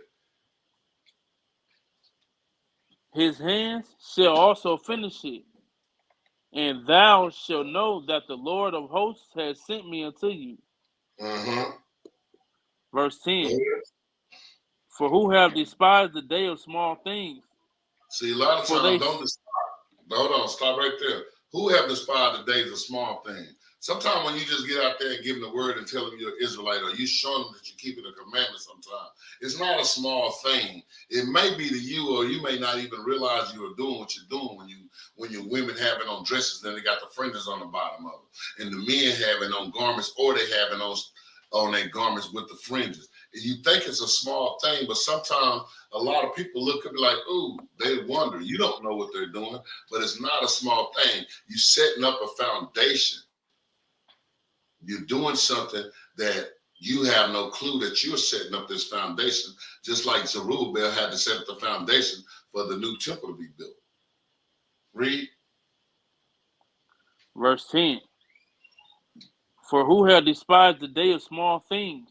His hands shall also finish it. And thou shalt know that the Lord of hosts has sent me unto you. Verse 10. For who have despised the day of small things? See, a lot of times, stop right there. Who have despised the days of small things? Sometimes when you just get out there and give them the word and tell them you're an Israelite, or you show them that you're keeping the commandment sometimes, it's not a small thing. It may be to you, or you may not even realize you are doing what you're doing when your women having on dresses and they got the fringes on the bottom of them, and the men having on garments, or they having on their garments with the fringes. You think it's a small thing, but sometimes a lot of people look at me like, ooh, they wonder. You don't know what they're doing, but it's not a small thing. You're setting up a foundation. You're doing something that You have no clue that you're setting up this foundation, just like Zerubbabel had to set up the foundation for the new temple to be built. Read. Verse 10. For who have despised the day of small things?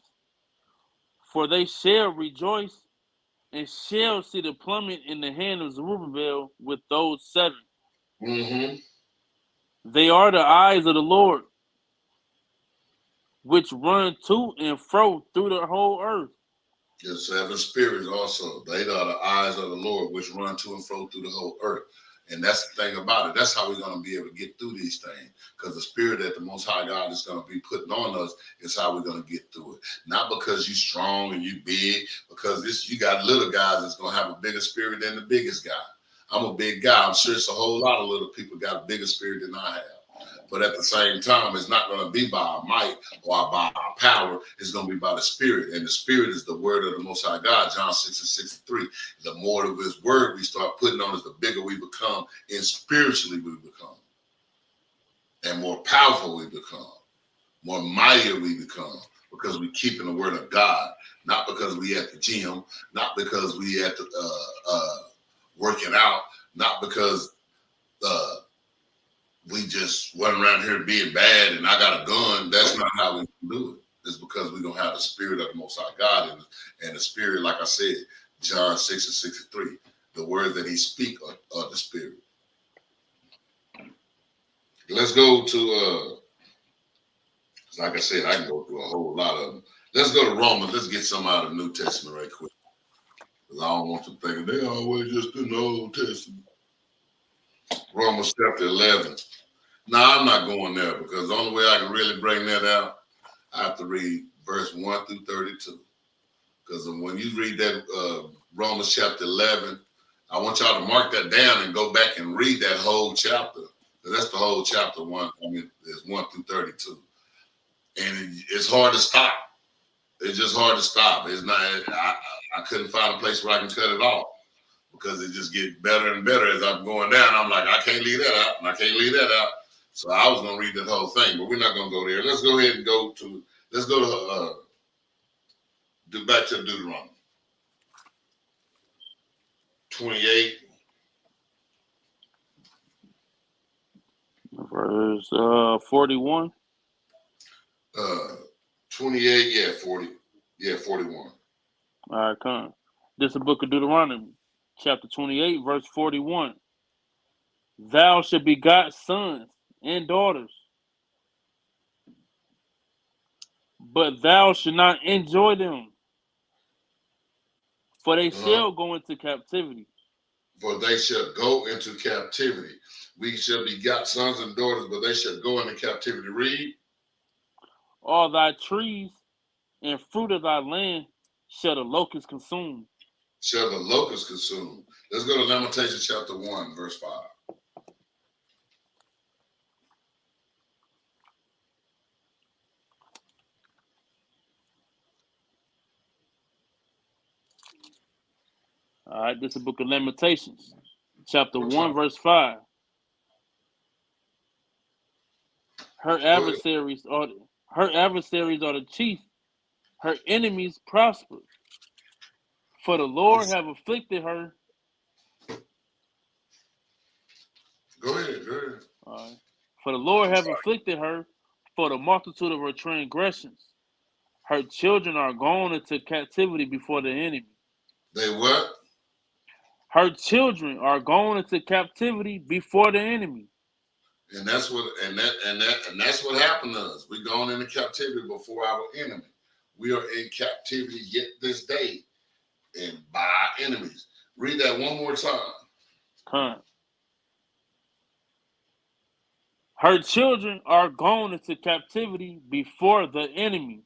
For they shall rejoice and shall see the plummet in the hand of Zerubbabel with those 7. Mm-hmm. They are the eyes of the Lord, which run to and fro through the whole earth. The 7 spirits also. They are the eyes of the Lord, which run to and fro through the whole earth. And that's the thing about it. That's how we're going to be able to get through these things. Because the spirit that the Most High God is going to be putting on us is how we're going to get through it. Not because you're strong and you big, because you got little guys that's going to have a bigger spirit than the biggest guy. I'm a big guy. I'm sure it's a whole lot of little people got a bigger spirit than I have. But at the same time, it's not going to be by our might or by our power. It's going to be by the Spirit. And the Spirit is the word of the Most High God, John 6:63. The more of his word we start putting on us, the bigger we become, and spiritually we become. And more powerful we become. More mightier we become. Because we keep in the word of God. Not because we at the gym. Not because we at the working out. Not because we just run around here being bad and I got a gun. That's not how we do it. It's because we're going to have the spirit of the Most High God and the spirit, like I said, John 6:63, the words that he speak are the spirit. Let's go to, like I said, I can go through a whole lot of them. Let's go to Romans. Let's get some out of the New Testament right quick. Because I don't want to think they always just in the Old Testament. Romans chapter 11. Now, I'm not going there because the only way I can really bring that out, I have to read verse 1 through 32. Because when you read that Romans chapter 11, I want y'all to mark that down and go back and read that whole chapter. Because that's the whole chapter 1. I mean, it's 1 through 32. And it's hard to stop. It's just hard to stop. It's not. I couldn't find a place where I can cut it off. Because it just gets better and better as I'm going down. I'm like, I can't leave that out, and I can't leave that out. So I was going to read that whole thing, but we're not going to go there. Let's go ahead and let's go to back to Deuteronomy 28. Verse 41. 28, yeah, 40. Yeah, 41. All right, come. This is the book of Deuteronomy, chapter 28, verse 41. Thou shalt begot sons and daughters, but thou shalt not enjoy them, for they shall go into captivity. For they shall go into captivity. We shall begot sons and daughters, but they shall go into captivity. Read. All thy trees and fruit of thy land shall the locust consume. Shall the locust consume. Let's go to Lamentations chapter 1, verse 5. All right, this is the book of Lamentations, chapter 1, verse 5. Her adversaries are the chief. Her enemies prosper. For the Lord have afflicted her. Go ahead. For the Lord have afflicted her for the multitude of her transgressions. Her children are gone into captivity before the enemy. They what? Her children are gone into captivity before the enemy. And that's what that's what happened to us. We're going into captivity before our enemy. We are in captivity yet this day, and by our enemies. Read that one more time. Come. Her children are gone into captivity before the enemy.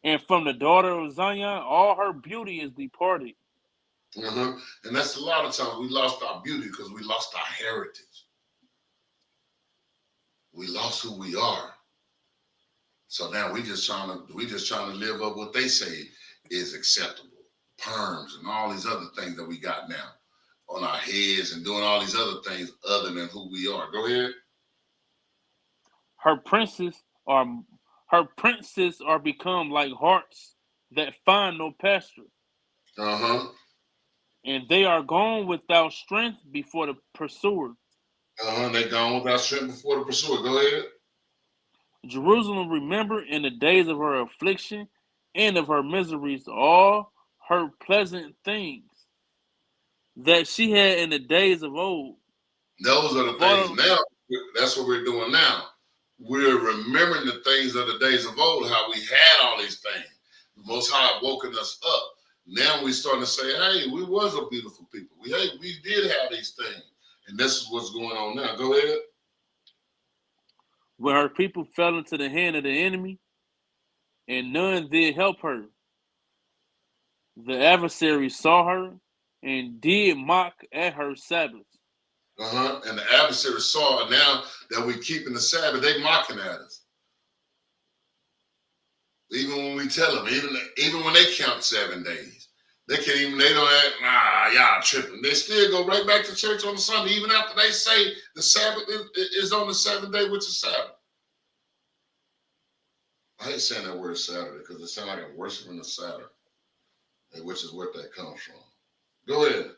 And from the daughter of Zion, all her beauty is departed. And that's a lot of times we lost our beauty because we lost our heritage. We lost who we are. So now we just trying to live up what they say is acceptable. Perms and all these other things that we got now on our heads and doing all these other things other than who we are. Go ahead. Her princes are her princes are become like harts that find no pasture, Uh-huh. and they are gone without strength before the pursuer. Uh-huh. They gone without strength before the pursuer. Go ahead. Jerusalem remembered in the days of her affliction and of her miseries all her pleasant things that she had in the days of old. Those are the Of all things of, now. That's what we're doing now. We're remembering the things of the days of old, how we had all these things. The Most High woken us up. Now we're starting to say, hey, we was a beautiful people. We did have these things. And this is what's going on now. Go ahead. when her people fell into the hand of the enemy, and none did help her, the adversary saw her and did mock at her Sabbaths. Uh-huh. And the adversary saw it. Now that we're keeping the Sabbath, they mocking at us. Even when we tell them, even when they count 7 days, they don't act, nah, y'all tripping. They still go right back to church on the Sunday, even after they say the Sabbath is on the 7th day, which is Sabbath. I hate saying that word Saturday because it sounds like I'm worshiping the Saturn, which is where that comes from. Go ahead.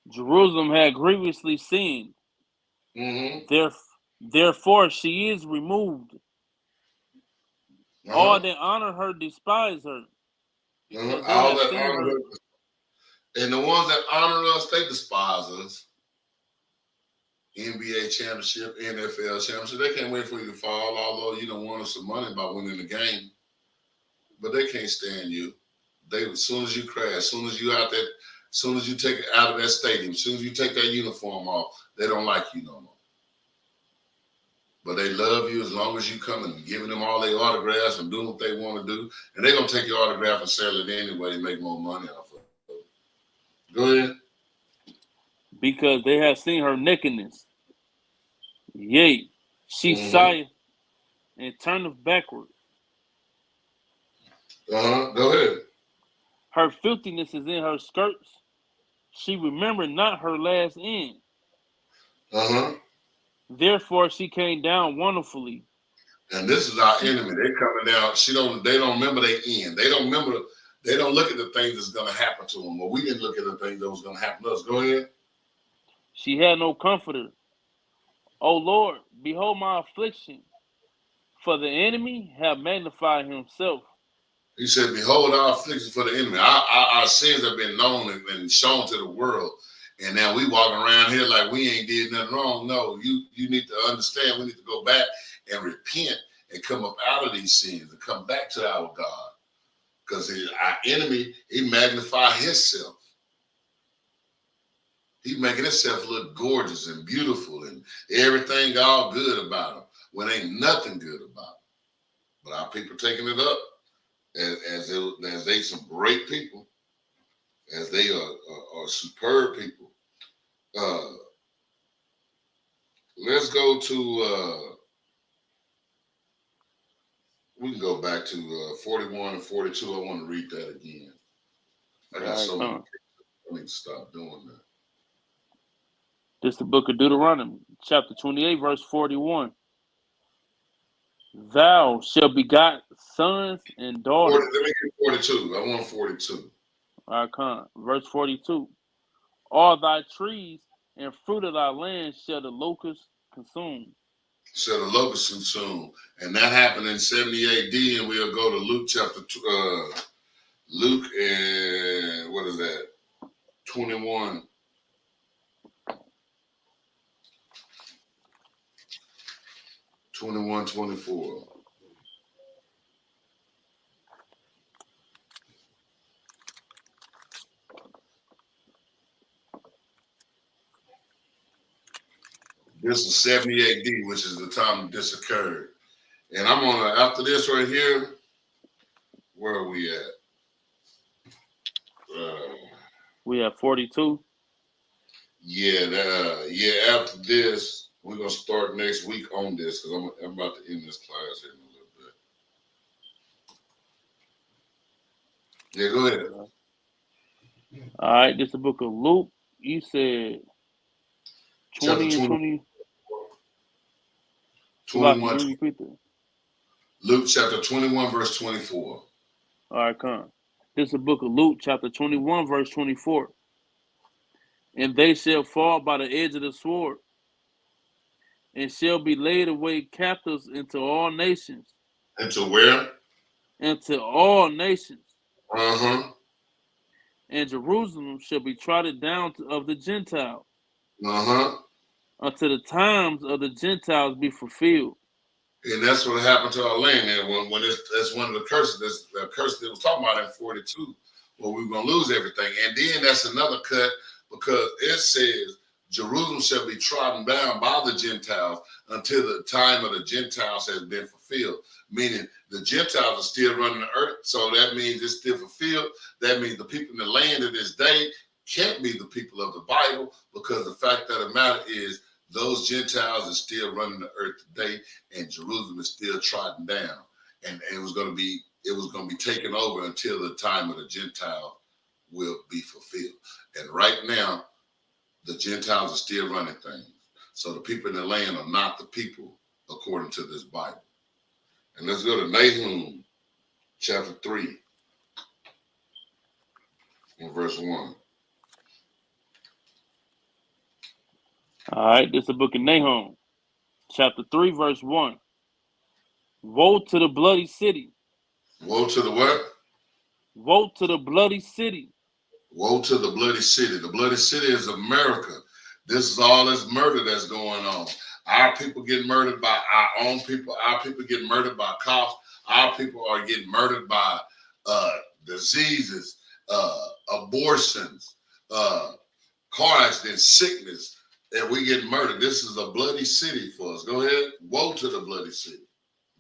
Jerusalem had grievously sinned. Mm-hmm. Therefore she is removed. All Uh-huh. that honor her despise her, Uh-huh. because they All have that seen honor her. us. And the ones that honor us, they despise us. NBA championship, NFL championship. They can't wait for you to fall, although you don't want us some money by winning the game. But they can't stand you. As soon as you crash, as soon as you out there, as soon as you take it out of that stadium, as soon as you take that uniform off, they don't like you no more. But they love you as long as you come and giving them all their autographs and doing what they want to do. And they're gonna take your autograph and sell it anyway and make more money off of it. Go ahead. Because they have seen her nakedness. Yea, she Mm-hmm. sigheth and turneth backward. Uh-huh. Go ahead. Her filthiness is in her skirts. She remembered not her last end. Uh-huh. Therefore she came down wonderfully. And this is our She enemy. They coming down. They don't remember their end. They don't look at the things that's gonna happen to them. Well, we didn't look at the things that was gonna happen to us. Go ahead. she had no comforter. O Lord, behold my affliction, for the enemy have magnified himself. He said, behold our affliction for the enemy. Our sins have been known and shown to the world. And now we walking around here like we ain't did nothing wrong. No, you need to understand. We need to go back and repent and come up out of these sins and come back to our God. Because our enemy, he magnify himself. He making himself look gorgeous and beautiful and everything all good about him when ain't nothing good about him. But our people taking it up as they some great people, as they are superb people. Let's go to, we can go back to 41 and 42. I want to read that again. I got All right, so many. come. I need to stop doing that. This is the book of Deuteronomy, chapter 28, verse 41. Thou shalt begot sons and 40, daughters. let me get 42. I want 42. All right, come. Verse 42. All thy trees and fruit of thy land shall the locust consume. So the locust consumed. And that happened in 70 AD. And we'll go to Luke chapter, Luke and what is that? 21. 21, 24. This is 70 AD, which is the time this occurred. And I'm on after this right here. Where are we at? We have 42. Yeah. After this, we're gonna start next week on this because I'm about to end this class here in a little bit. Yeah, go ahead. All right, this is the book of Luke. You said Chapter 20 and 20. 20. Salakia, 21. can you repeat that? Luke chapter 21, verse 24. All right, come. This is the book of Luke, chapter 21, verse 24. And they shall fall by the edge of the sword, and shall be laid away captives into all nations. Into where? Into all nations. Uh-huh. And Jerusalem shall be trodden down of the Gentiles, Uh-huh. until the times of the Gentiles be fulfilled. And that's what happened to our land. And that's one of the curses. That's the curse that was talking about in 42, where we were gonna lose everything. And then that's another cut because it says Jerusalem shall be trodden down by the Gentiles until the time of the Gentiles has been fulfilled. Meaning the Gentiles are still running the earth. So that means it's still fulfilled. That means the people in the land of this day can't be the people of the Bible, because the fact of the matter is those Gentiles are still running the earth today, and Jerusalem is still trodden down, and it was going to be taken over until the time of the Gentile will be fulfilled. And right now, the Gentiles are still running things. So the people in the land are not the people according to this Bible. And let's go to Nahum chapter 3 and verse 1. All right, this is the book of Nahum, chapter 3, verse 1. Woe to the bloody city. Woe to the what? Woe to the bloody city. Woe to the bloody city. The bloody city is America. This is all this murder that's going on. Our people get murdered by our own people. Our people get murdered by cops. Our people are getting murdered by diseases, abortions, car accidents, sickness, and we get murdered. This is a bloody city for us. Go ahead. Woe to the bloody city.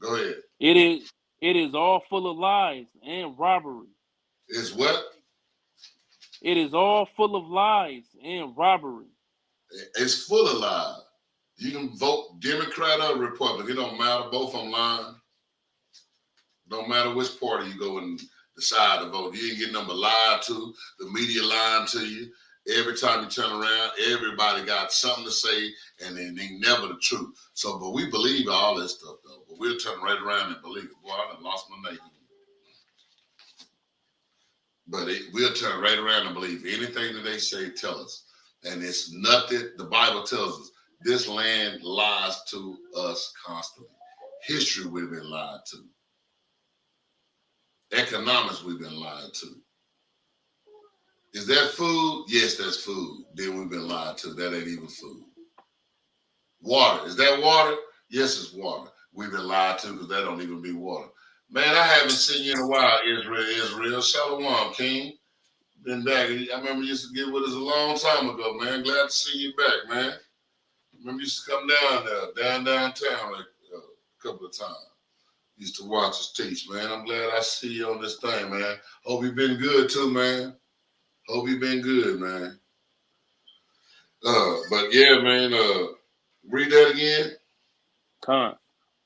Go ahead. It is all full of lies and robbery. It's what? It is all full of lies and robbery. It's full of lies. You can vote Democrat or Republican. It don't matter. Both of them lying. Don't matter which party you go and decide to vote. You ain't getting them lied to. The media lying to you. Every time you turn around, everybody got something to say, and they never the truth. So, but we believe all this stuff, though. But we'll turn right around and believe it. Boy, I done lost my name. But we'll turn right around and believe anything that they say, tell us. And it's nothing. The Bible tells us this land lies to us constantly. History we've been lied to. Economics we've been lied to. Is that food? Yes, that's food. Then we've been lied to. That ain't even food. Water. Is that water? Yes, it's water. We've been lied to because that don't even be water. Man, I haven't seen you in a while, Israel. Shalom, King. Been back. I remember you used to get with us a long time ago, man. Glad to see you back, man. Remember you used to come down there, downtown like a couple of times. Used to watch us teach, man. I'm glad I see you on this thing, man. Hope you've been good too, man. Hope you've been good, man. But yeah, man, read that again. Con.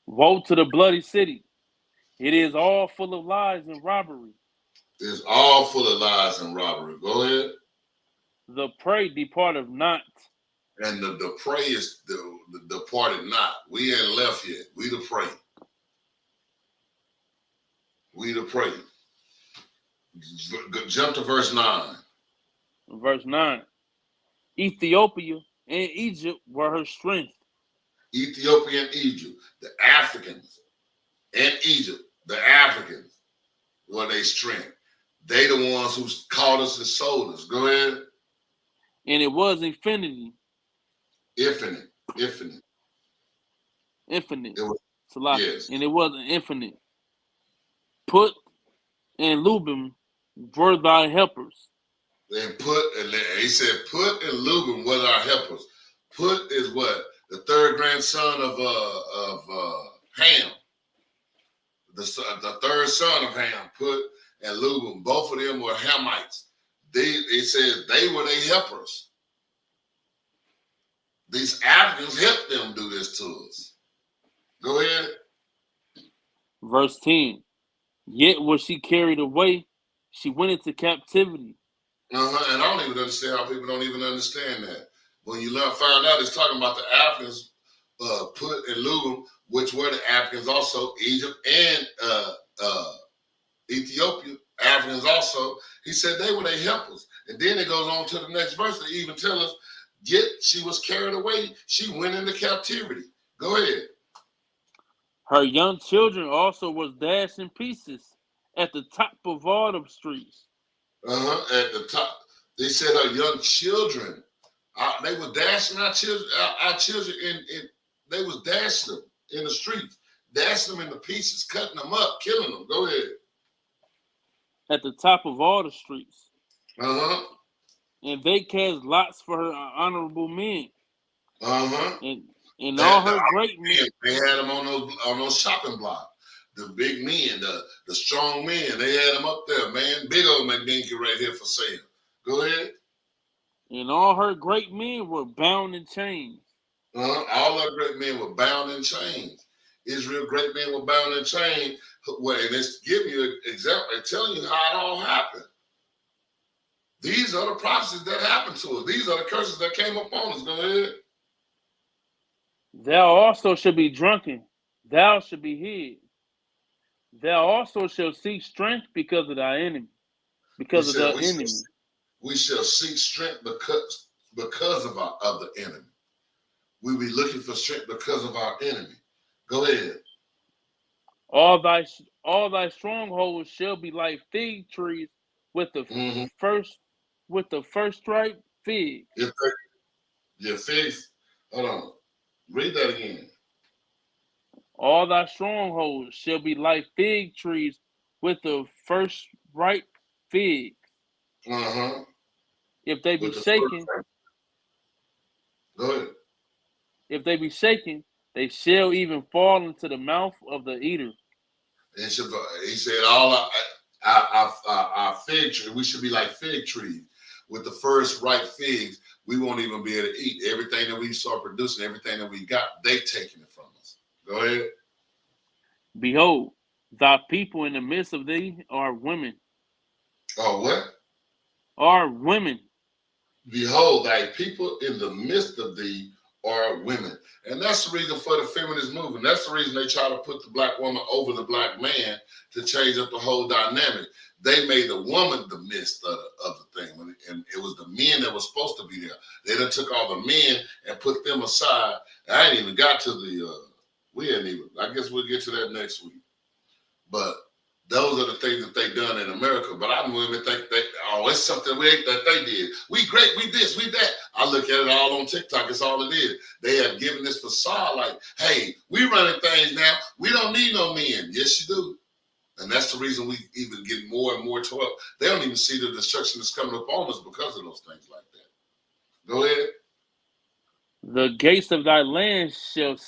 Woe to the bloody city. It is all full of lies and robbery. It's all full of lies and robbery. Go ahead. The prey departed not. And the prey is the departed not. We ain't left yet. We the prey. We the prey. Jump to verse 9. Verse 9. Ethiopia and Egypt were her strength. Ethiopia and Egypt, the Africans and Egypt, the Africans were their strength. They the ones who called us and sold us. Go ahead. And it was infinity. Infinite. Infinite. It was, yes. And it was infinite. Put and Lubim were thy helpers. And he said, Put and Lubim were our helpers. Put is what? The third grandson of Ham. The third son of Ham, Put and Lubim. Both of them were Hamites. It says they were their helpers. These Africans helped them do this to us. Go ahead. Verse 10. Yet was she carried away, she went into captivity. And I don't even understand how people don't even understand that. When you find out it's talking about the Africans Put in Lugum, which were the Africans also, Egypt and Ethiopia, Africans also. He said they were their helpers. And then it goes on to the next verse to even tell us, yet she was carried away. She went into captivity. Go ahead. Her young children also was dashed in pieces at the top of all the streets. At the top. They said her young children. They were dashing our children. Our children they was dashing them in the streets, dashing them into pieces, cutting them up, killing them. Go ahead. At the top of all the streets. Uh-huh. And they cast lots for her honorable men. Uh-huh. And all her great men. They had them on those shopping blocks. The big men, the strong men, they had them up there, man. Big old McDinky right here for sale. Go ahead. And all her great men were bound in chains. All her great men were bound in chains. Israel great men were bound in chains. Well, and it's giving you an example, and telling you how it all happened. These are the prophecies that happened to us. These are the curses that came upon us. Go ahead. Thou also shalt be drunken. Thou shalt be hid. Thou also shalt seek strength because of thy enemy. Because of the enemy. We shall seek strength because of the enemy. We be looking for strength because of our enemy. Go ahead. All thy strongholds shall be like fig trees with the first ripe fig. Your figs. Hold on. Read that again. All thy strongholds shall be like fig trees with the first ripe figs. If they be shaken, go ahead. If they be shaken, they shall even fall into the mouth of the eater. He said, all our fig tree, we should be like fig trees. With the first ripe figs, we won't even be able to eat. Everything that we start producing, everything that we got, they taking it from us. Go ahead. Behold, thy people in the midst of thee are women. Oh, what? Are women. Behold, thy people in the midst of thee are women. And that's the reason for the feminist movement. That's the reason they try to put the black woman over the black man to change up the whole dynamic. They made the woman the midst of the thing. And it was the men that were supposed to be there. They done took all the men and put them aside. I ain't even got to I guess we'll get to that next week. But those are the things that they done in America. But I women think it's something that they did. We great, we this, we that. I look at it all on TikTok. It's all it is. They have given this facade like, hey, we running things now. We don't need no men. Yes, you do. And that's the reason we even get more and more 12. They don't even see the destruction that's coming upon us because of those things like that. Go ahead. The gates of thy land shall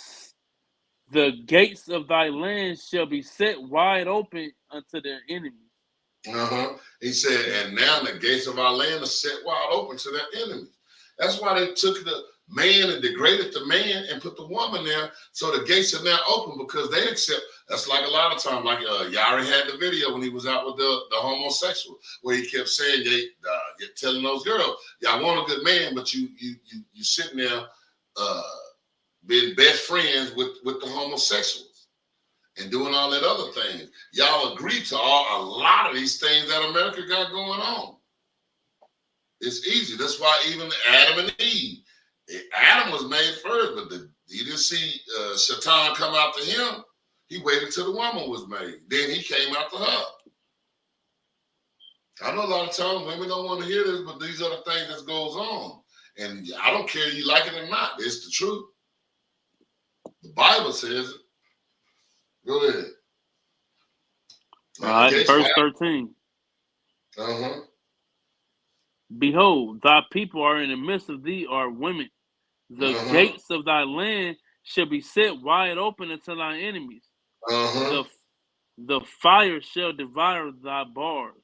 be set wide open unto their enemies. He said, and now the gates of our land are set wide open to their enemies. That's why they took the man and degraded the man and put the woman there. So the gates are now open because they accept. That's like a lot of times, like Yari had the video when he was out with the homosexual, where he kept saying, you're telling those girls, y'all want a good man, but you sitting there being best friends with the homosexuals and doing all that other things. Y'all agree to a lot of these things that America got going on. It's easy. That's why even Adam and Eve, Adam was made first, but you didn't see Satan come after him. He waited till the woman was made. Then he came after her. I know a lot of times women don't want to hear this, but these are the things that goes on. And I don't care if you like it or not. It's the truth. The Bible says it. Go ahead. All right, verse 13. Behold, thy people are in the midst of thee are women. The gates of thy land shall be set wide open unto thy enemies. The fire shall devour thy bars.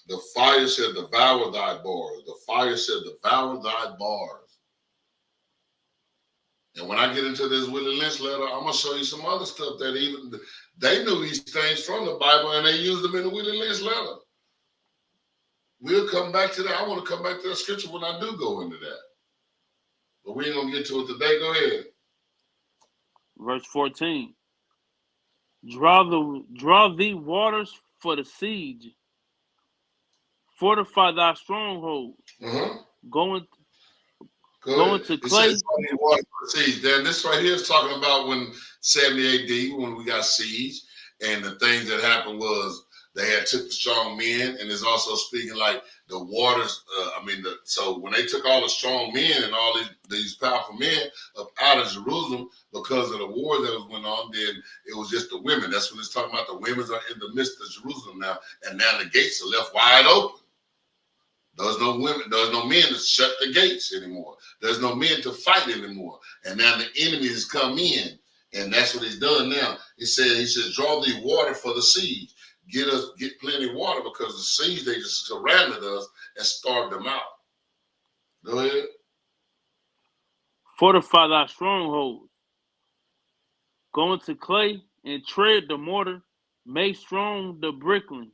The fire shall devour thy bars. The fire shall devour thy bars. And when I get into this Willie Lynch letter, I'm going to show you some other stuff that even they knew these things from the Bible and they used them in the Willie Lynch letter. We'll come back to that. I want to come back to that scripture when I do go into that. But we ain't going to get to it today. Go ahead. Verse 14. Draw thee waters for the siege. Fortify thy strongholds. Go into It says clay. water for the siege. Then this right here is talking about when 70 AD, when we got siege, and the things that happened was they had took the strong men, and it's also speaking like the waters. So when they took all the strong men and all these powerful men up out of Jerusalem because of the war that was going on, then it was just the women. That's when it's talking about the women are in the midst of Jerusalem now, and now the gates are left wide open. There's no women, there's no men to shut the gates anymore. There's no men to fight anymore. And now the enemy has come in. And that's what he's done now. He said, draw thee water for the siege. Get plenty of water, because the siege, they just surrounded us and starved them out. Go ahead. Fortify thy strongholds. Go into clay and tread the mortar. Make strong the brickling.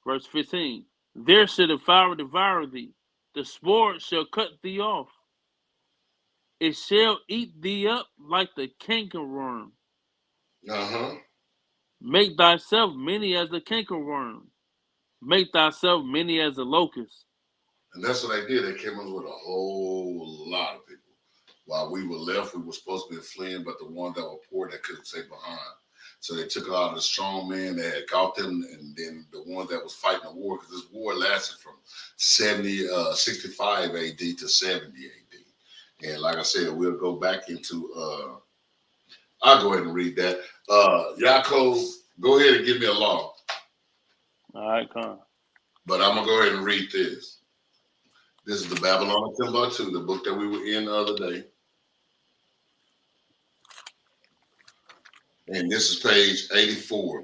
Verse 15. There shall the fire devour thee. The sword shall cut thee off. It shall eat thee up like the cankerworm. Make thyself many as the cankerworm. Make thyself many as the locust. And that's what they did. They came up with a whole lot of people. While we were left, we were supposed to be fleeing, but the ones that were poor, they couldn't stay behind. So they took a lot of the strong men that had caught them, and then the ones that was fighting the war, because this war lasted from 65 AD to 70 AD. And like I said, we'll go back into, I'll go ahead and read that. Yaakov, go ahead and give me a law. All right, come on. But I'm going to go ahead and read this. This is the Babylonian Timbuktu, the book that we were in the other day. And this is page 84.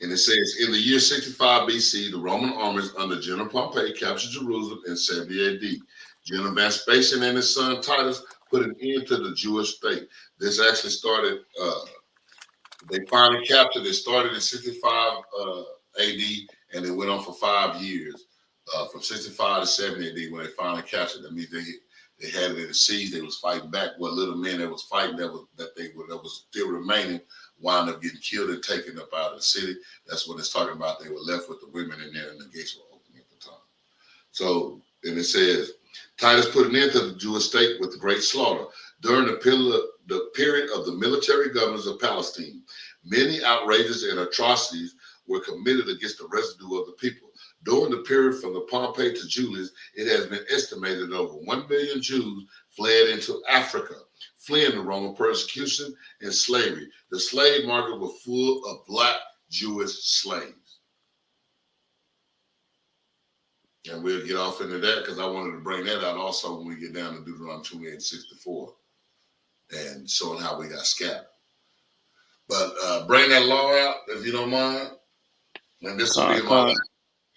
And it says, in the year 65 BC, the Roman armies under General Pompey captured Jerusalem in 70 AD. General Vespasian and his son Titus put an end to the Jewish state. This actually started, they finally captured, it started in 65 AD, and it went on for 5 years. From 65 to 70 AD, when they finally captured them. I mean, they had it in the siege. They was fighting back. What little men that was fighting that was still remaining wound up getting killed and taken up out of the city. That's what it's talking about. They were left with the women in there, and the gates were open at the time. So, and it says, Titus put an end to the Jewish state with great slaughter. During the period of the military governors of Palestine, many outrages and atrocities were committed against the residue of the people. During the period from the Pompey to Julius, it has been estimated that over 1 million Jews fled into Africa, fleeing the Roman persecution and slavery. The slave market was full of black Jewish slaves. And we'll get off into that because I wanted to bring that out also when we get down to Deuteronomy 28:64 and showing how we got scattered. But bring that law out if you don't mind. And this will be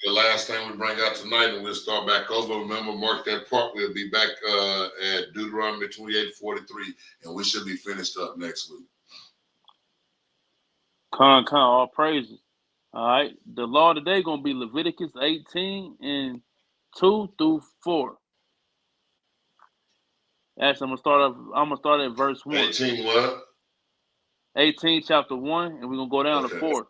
the last thing we bring out tonight, and we'll start back over. Remember, mark that part. We'll be back at Deuteronomy 28:43, and we should be finished up next week. All praises. All right. The law today going to be Leviticus 18 and 2 through 4. Actually, I'm gonna start at verse 1. 18 what? 18 chapter 1, and we're gonna go down to 4.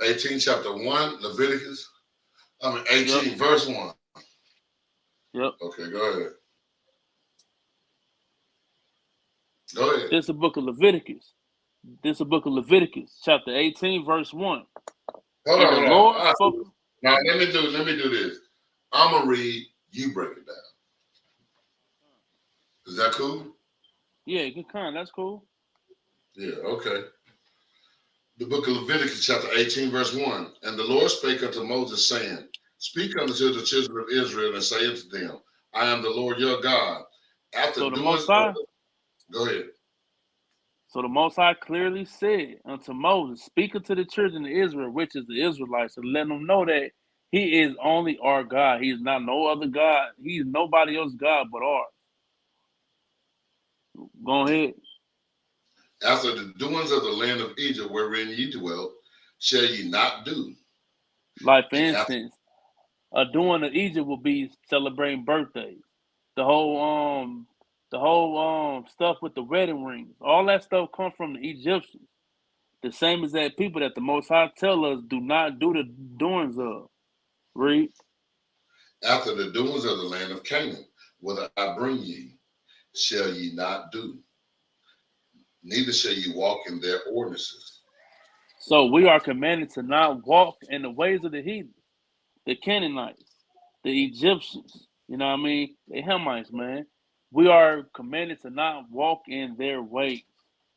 18 chapter 1, Leviticus. 18 verse 1. Yep. Okay, go ahead. Go ahead. This is the book of Leviticus. Chapter 18, verse 1. Hold on. Now let me do this. I'm gonna read, you break it down. Is that cool? Yeah, that's cool. Yeah, okay. The book of Leviticus, chapter 18, verse 1. And the Lord spake unto Moses, saying, Speak unto the children of Israel, and say unto them, I am the Lord your God. Go ahead. So the Most High clearly said unto Moses, Speak unto the children of Israel, which is the Israelites, and let them know that He is only our God. He is not no other God. He is nobody else's God but ours. Go ahead. After the doings of the land of Egypt wherein ye dwelt, shall ye not do. Like, for instance, a doing of Egypt will be celebrating birthdays. The whole The whole stuff with the wedding rings, all that stuff come from the Egyptians. The same as that people that the Most High tell us do not do the doings of. Read. After the doings of the land of Canaan, whither I bring ye, shall ye not do, neither shall ye walk in their ordinances. So we are commanded to not walk in the ways of the heathen, the Canaanites, the Egyptians. You know what I mean? The Hamites, man. We are commanded to not walk in their ways.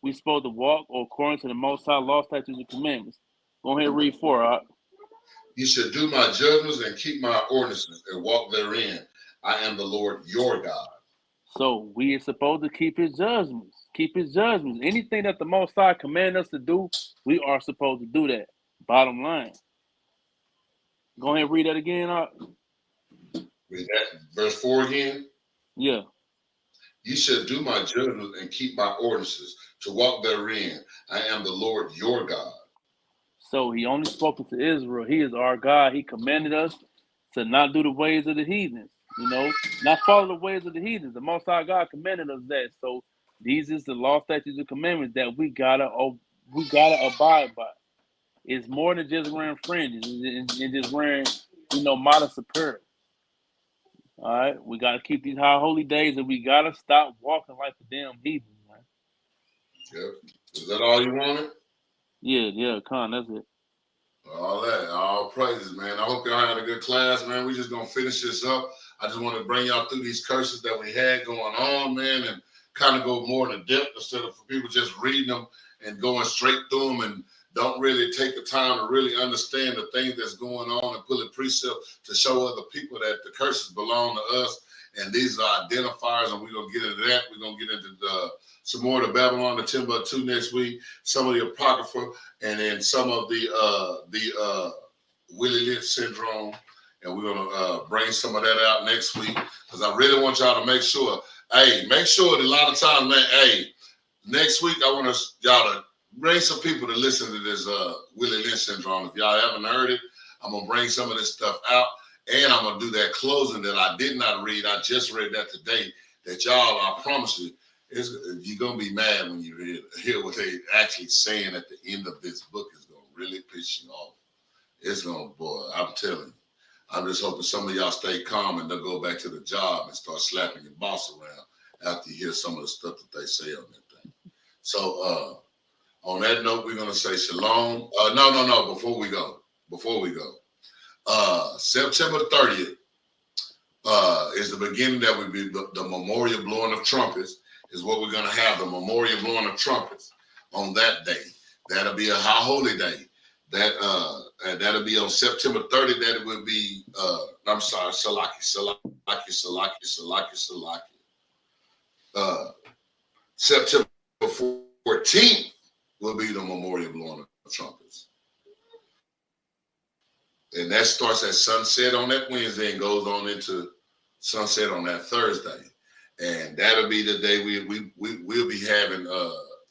We supposed to walk according to the Most High law, statutes, and commandments. Go ahead and read 4. Ye shall do my judgments and keep my ordinances and walk therein. I am the Lord your God. So we are supposed to keep his judgments. Keep his judgments. Anything that the Most High command us to do, we are supposed to do that. Bottom line. Go ahead and read that again. Read that verse 4 again. Yeah. Ye shall do my judgments and keep my ordinances to walk therein. I am the Lord your God. So he only spoken to Israel. He is our God. He commanded us to not do the ways of the heathens. You know, not follow the ways of the heathens. The Most High God commanded us that. So these is the law, statutes, and commandments that we gotta abide by. It's more than just wearing fringes and just wearing, modest apparel. All right, we gotta keep these high holy days, and we gotta stop walking like the damn heathen, man. Yep. Is that all you wanted? Yeah, that's it. All that, all praises, man. I hope y'all had a good class, man. We just gonna finish this up. I just want to bring y'all through these curses that we had going on, man, and kind of go more into depth instead of for people just reading them and going straight through them and don't really take the time to really understand the things that's going on and pulling precept to show other people that the curses belong to us. And these are identifiers, and we're gonna get into that. We're gonna get into some more of the Babylon, the Timbuktu next week, some of the Apocrypha, and then some of the Willie Lynch syndrome. And we're gonna bring some of that out next week because I really want y'all to make sure. Hey, make sure that a lot of times, man. Hey, next week I want y'all to bring some people to listen to this Willie Lynch syndrome. If y'all haven't heard it, I'm gonna bring some of this stuff out, and I'm gonna do that closing that I did not read. I just read that today. That y'all, I promise you, you're gonna be mad when you hear what they actually saying at the end of this book. Is gonna really piss you off. It's gonna, boy, I'm telling you. I'm just hoping some of y'all stay calm and don't go back to the job and start slapping your boss around after you hear some of the stuff that they say on that thing. So on that note, we're gonna say shalom. No. Before we go, September 30th is the beginning. That would be the memorial blowing of trumpets. Is what we're gonna have, the memorial blowing of trumpets on that day. That'll be a high holy day. That'll be on September 30th. That will be I'm sorry, Salaki. September 14th will be the memorial blowing of trumpets. And that starts at sunset on that Wednesday and goes on into sunset on that Thursday. And that'll be the day we'll be having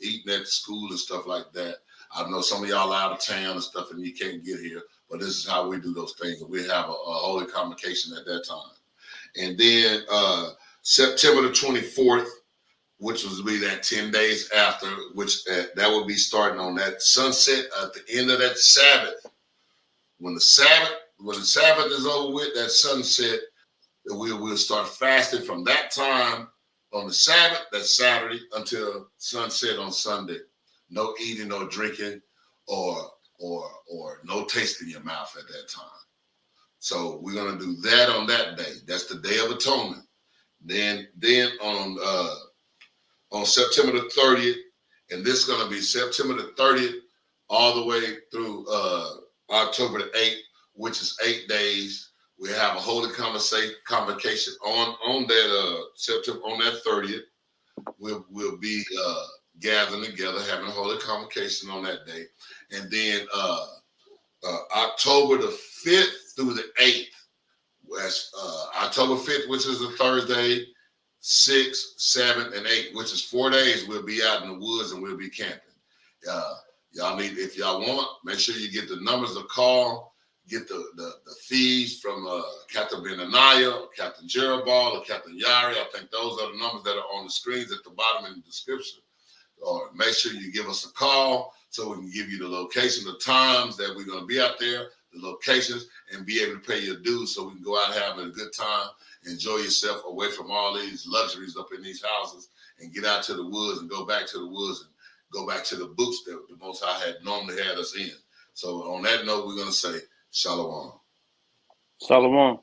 eating at school and stuff like that. I know some of y'all out of town and stuff and you can't get here, but this is how we do those things. We have a holy convocation at that time. And then September the 24th, which will be that 10 days after, which that will be starting on that sunset at the end of that Sabbath. When the Sabbath is over with, that sunset, we'll start fasting from that time on the Sabbath, that's Saturday, until sunset on Sunday. No eating, no drinking, or no taste in your mouth at that time. So we're gonna do that on that day. That's the Day of Atonement. Then on September the 30th, and this is gonna be September the 30th all the way through October the 8th, which is 8 days. We have a holy convocation on that September on that 30th. We'll be gathering together, having a holy convocation on that day, and then October the 5th through the 8th. October 5th, which is a Thursday, 6th, 7th, and 8th, which is 4 days. We'll be out in the woods and we'll be camping. Y'all need, if y'all want, make sure you get the numbers to call get the fees from Captain Benaniah, Captain Jerubal, or Captain Yari. I think those are the numbers that are on the screens at the bottom in the description. Or make sure you give us a call so we can give you the location, the times that we're going to be out there, the locations, and be able to pay your dues so we can go out having a good time, enjoy yourself away from all these luxuries up in these houses, and get out to the woods and go back to the woods and go back to the books that the Most High had normally had us in. So on that note, we're going to say Shalom. Shalom.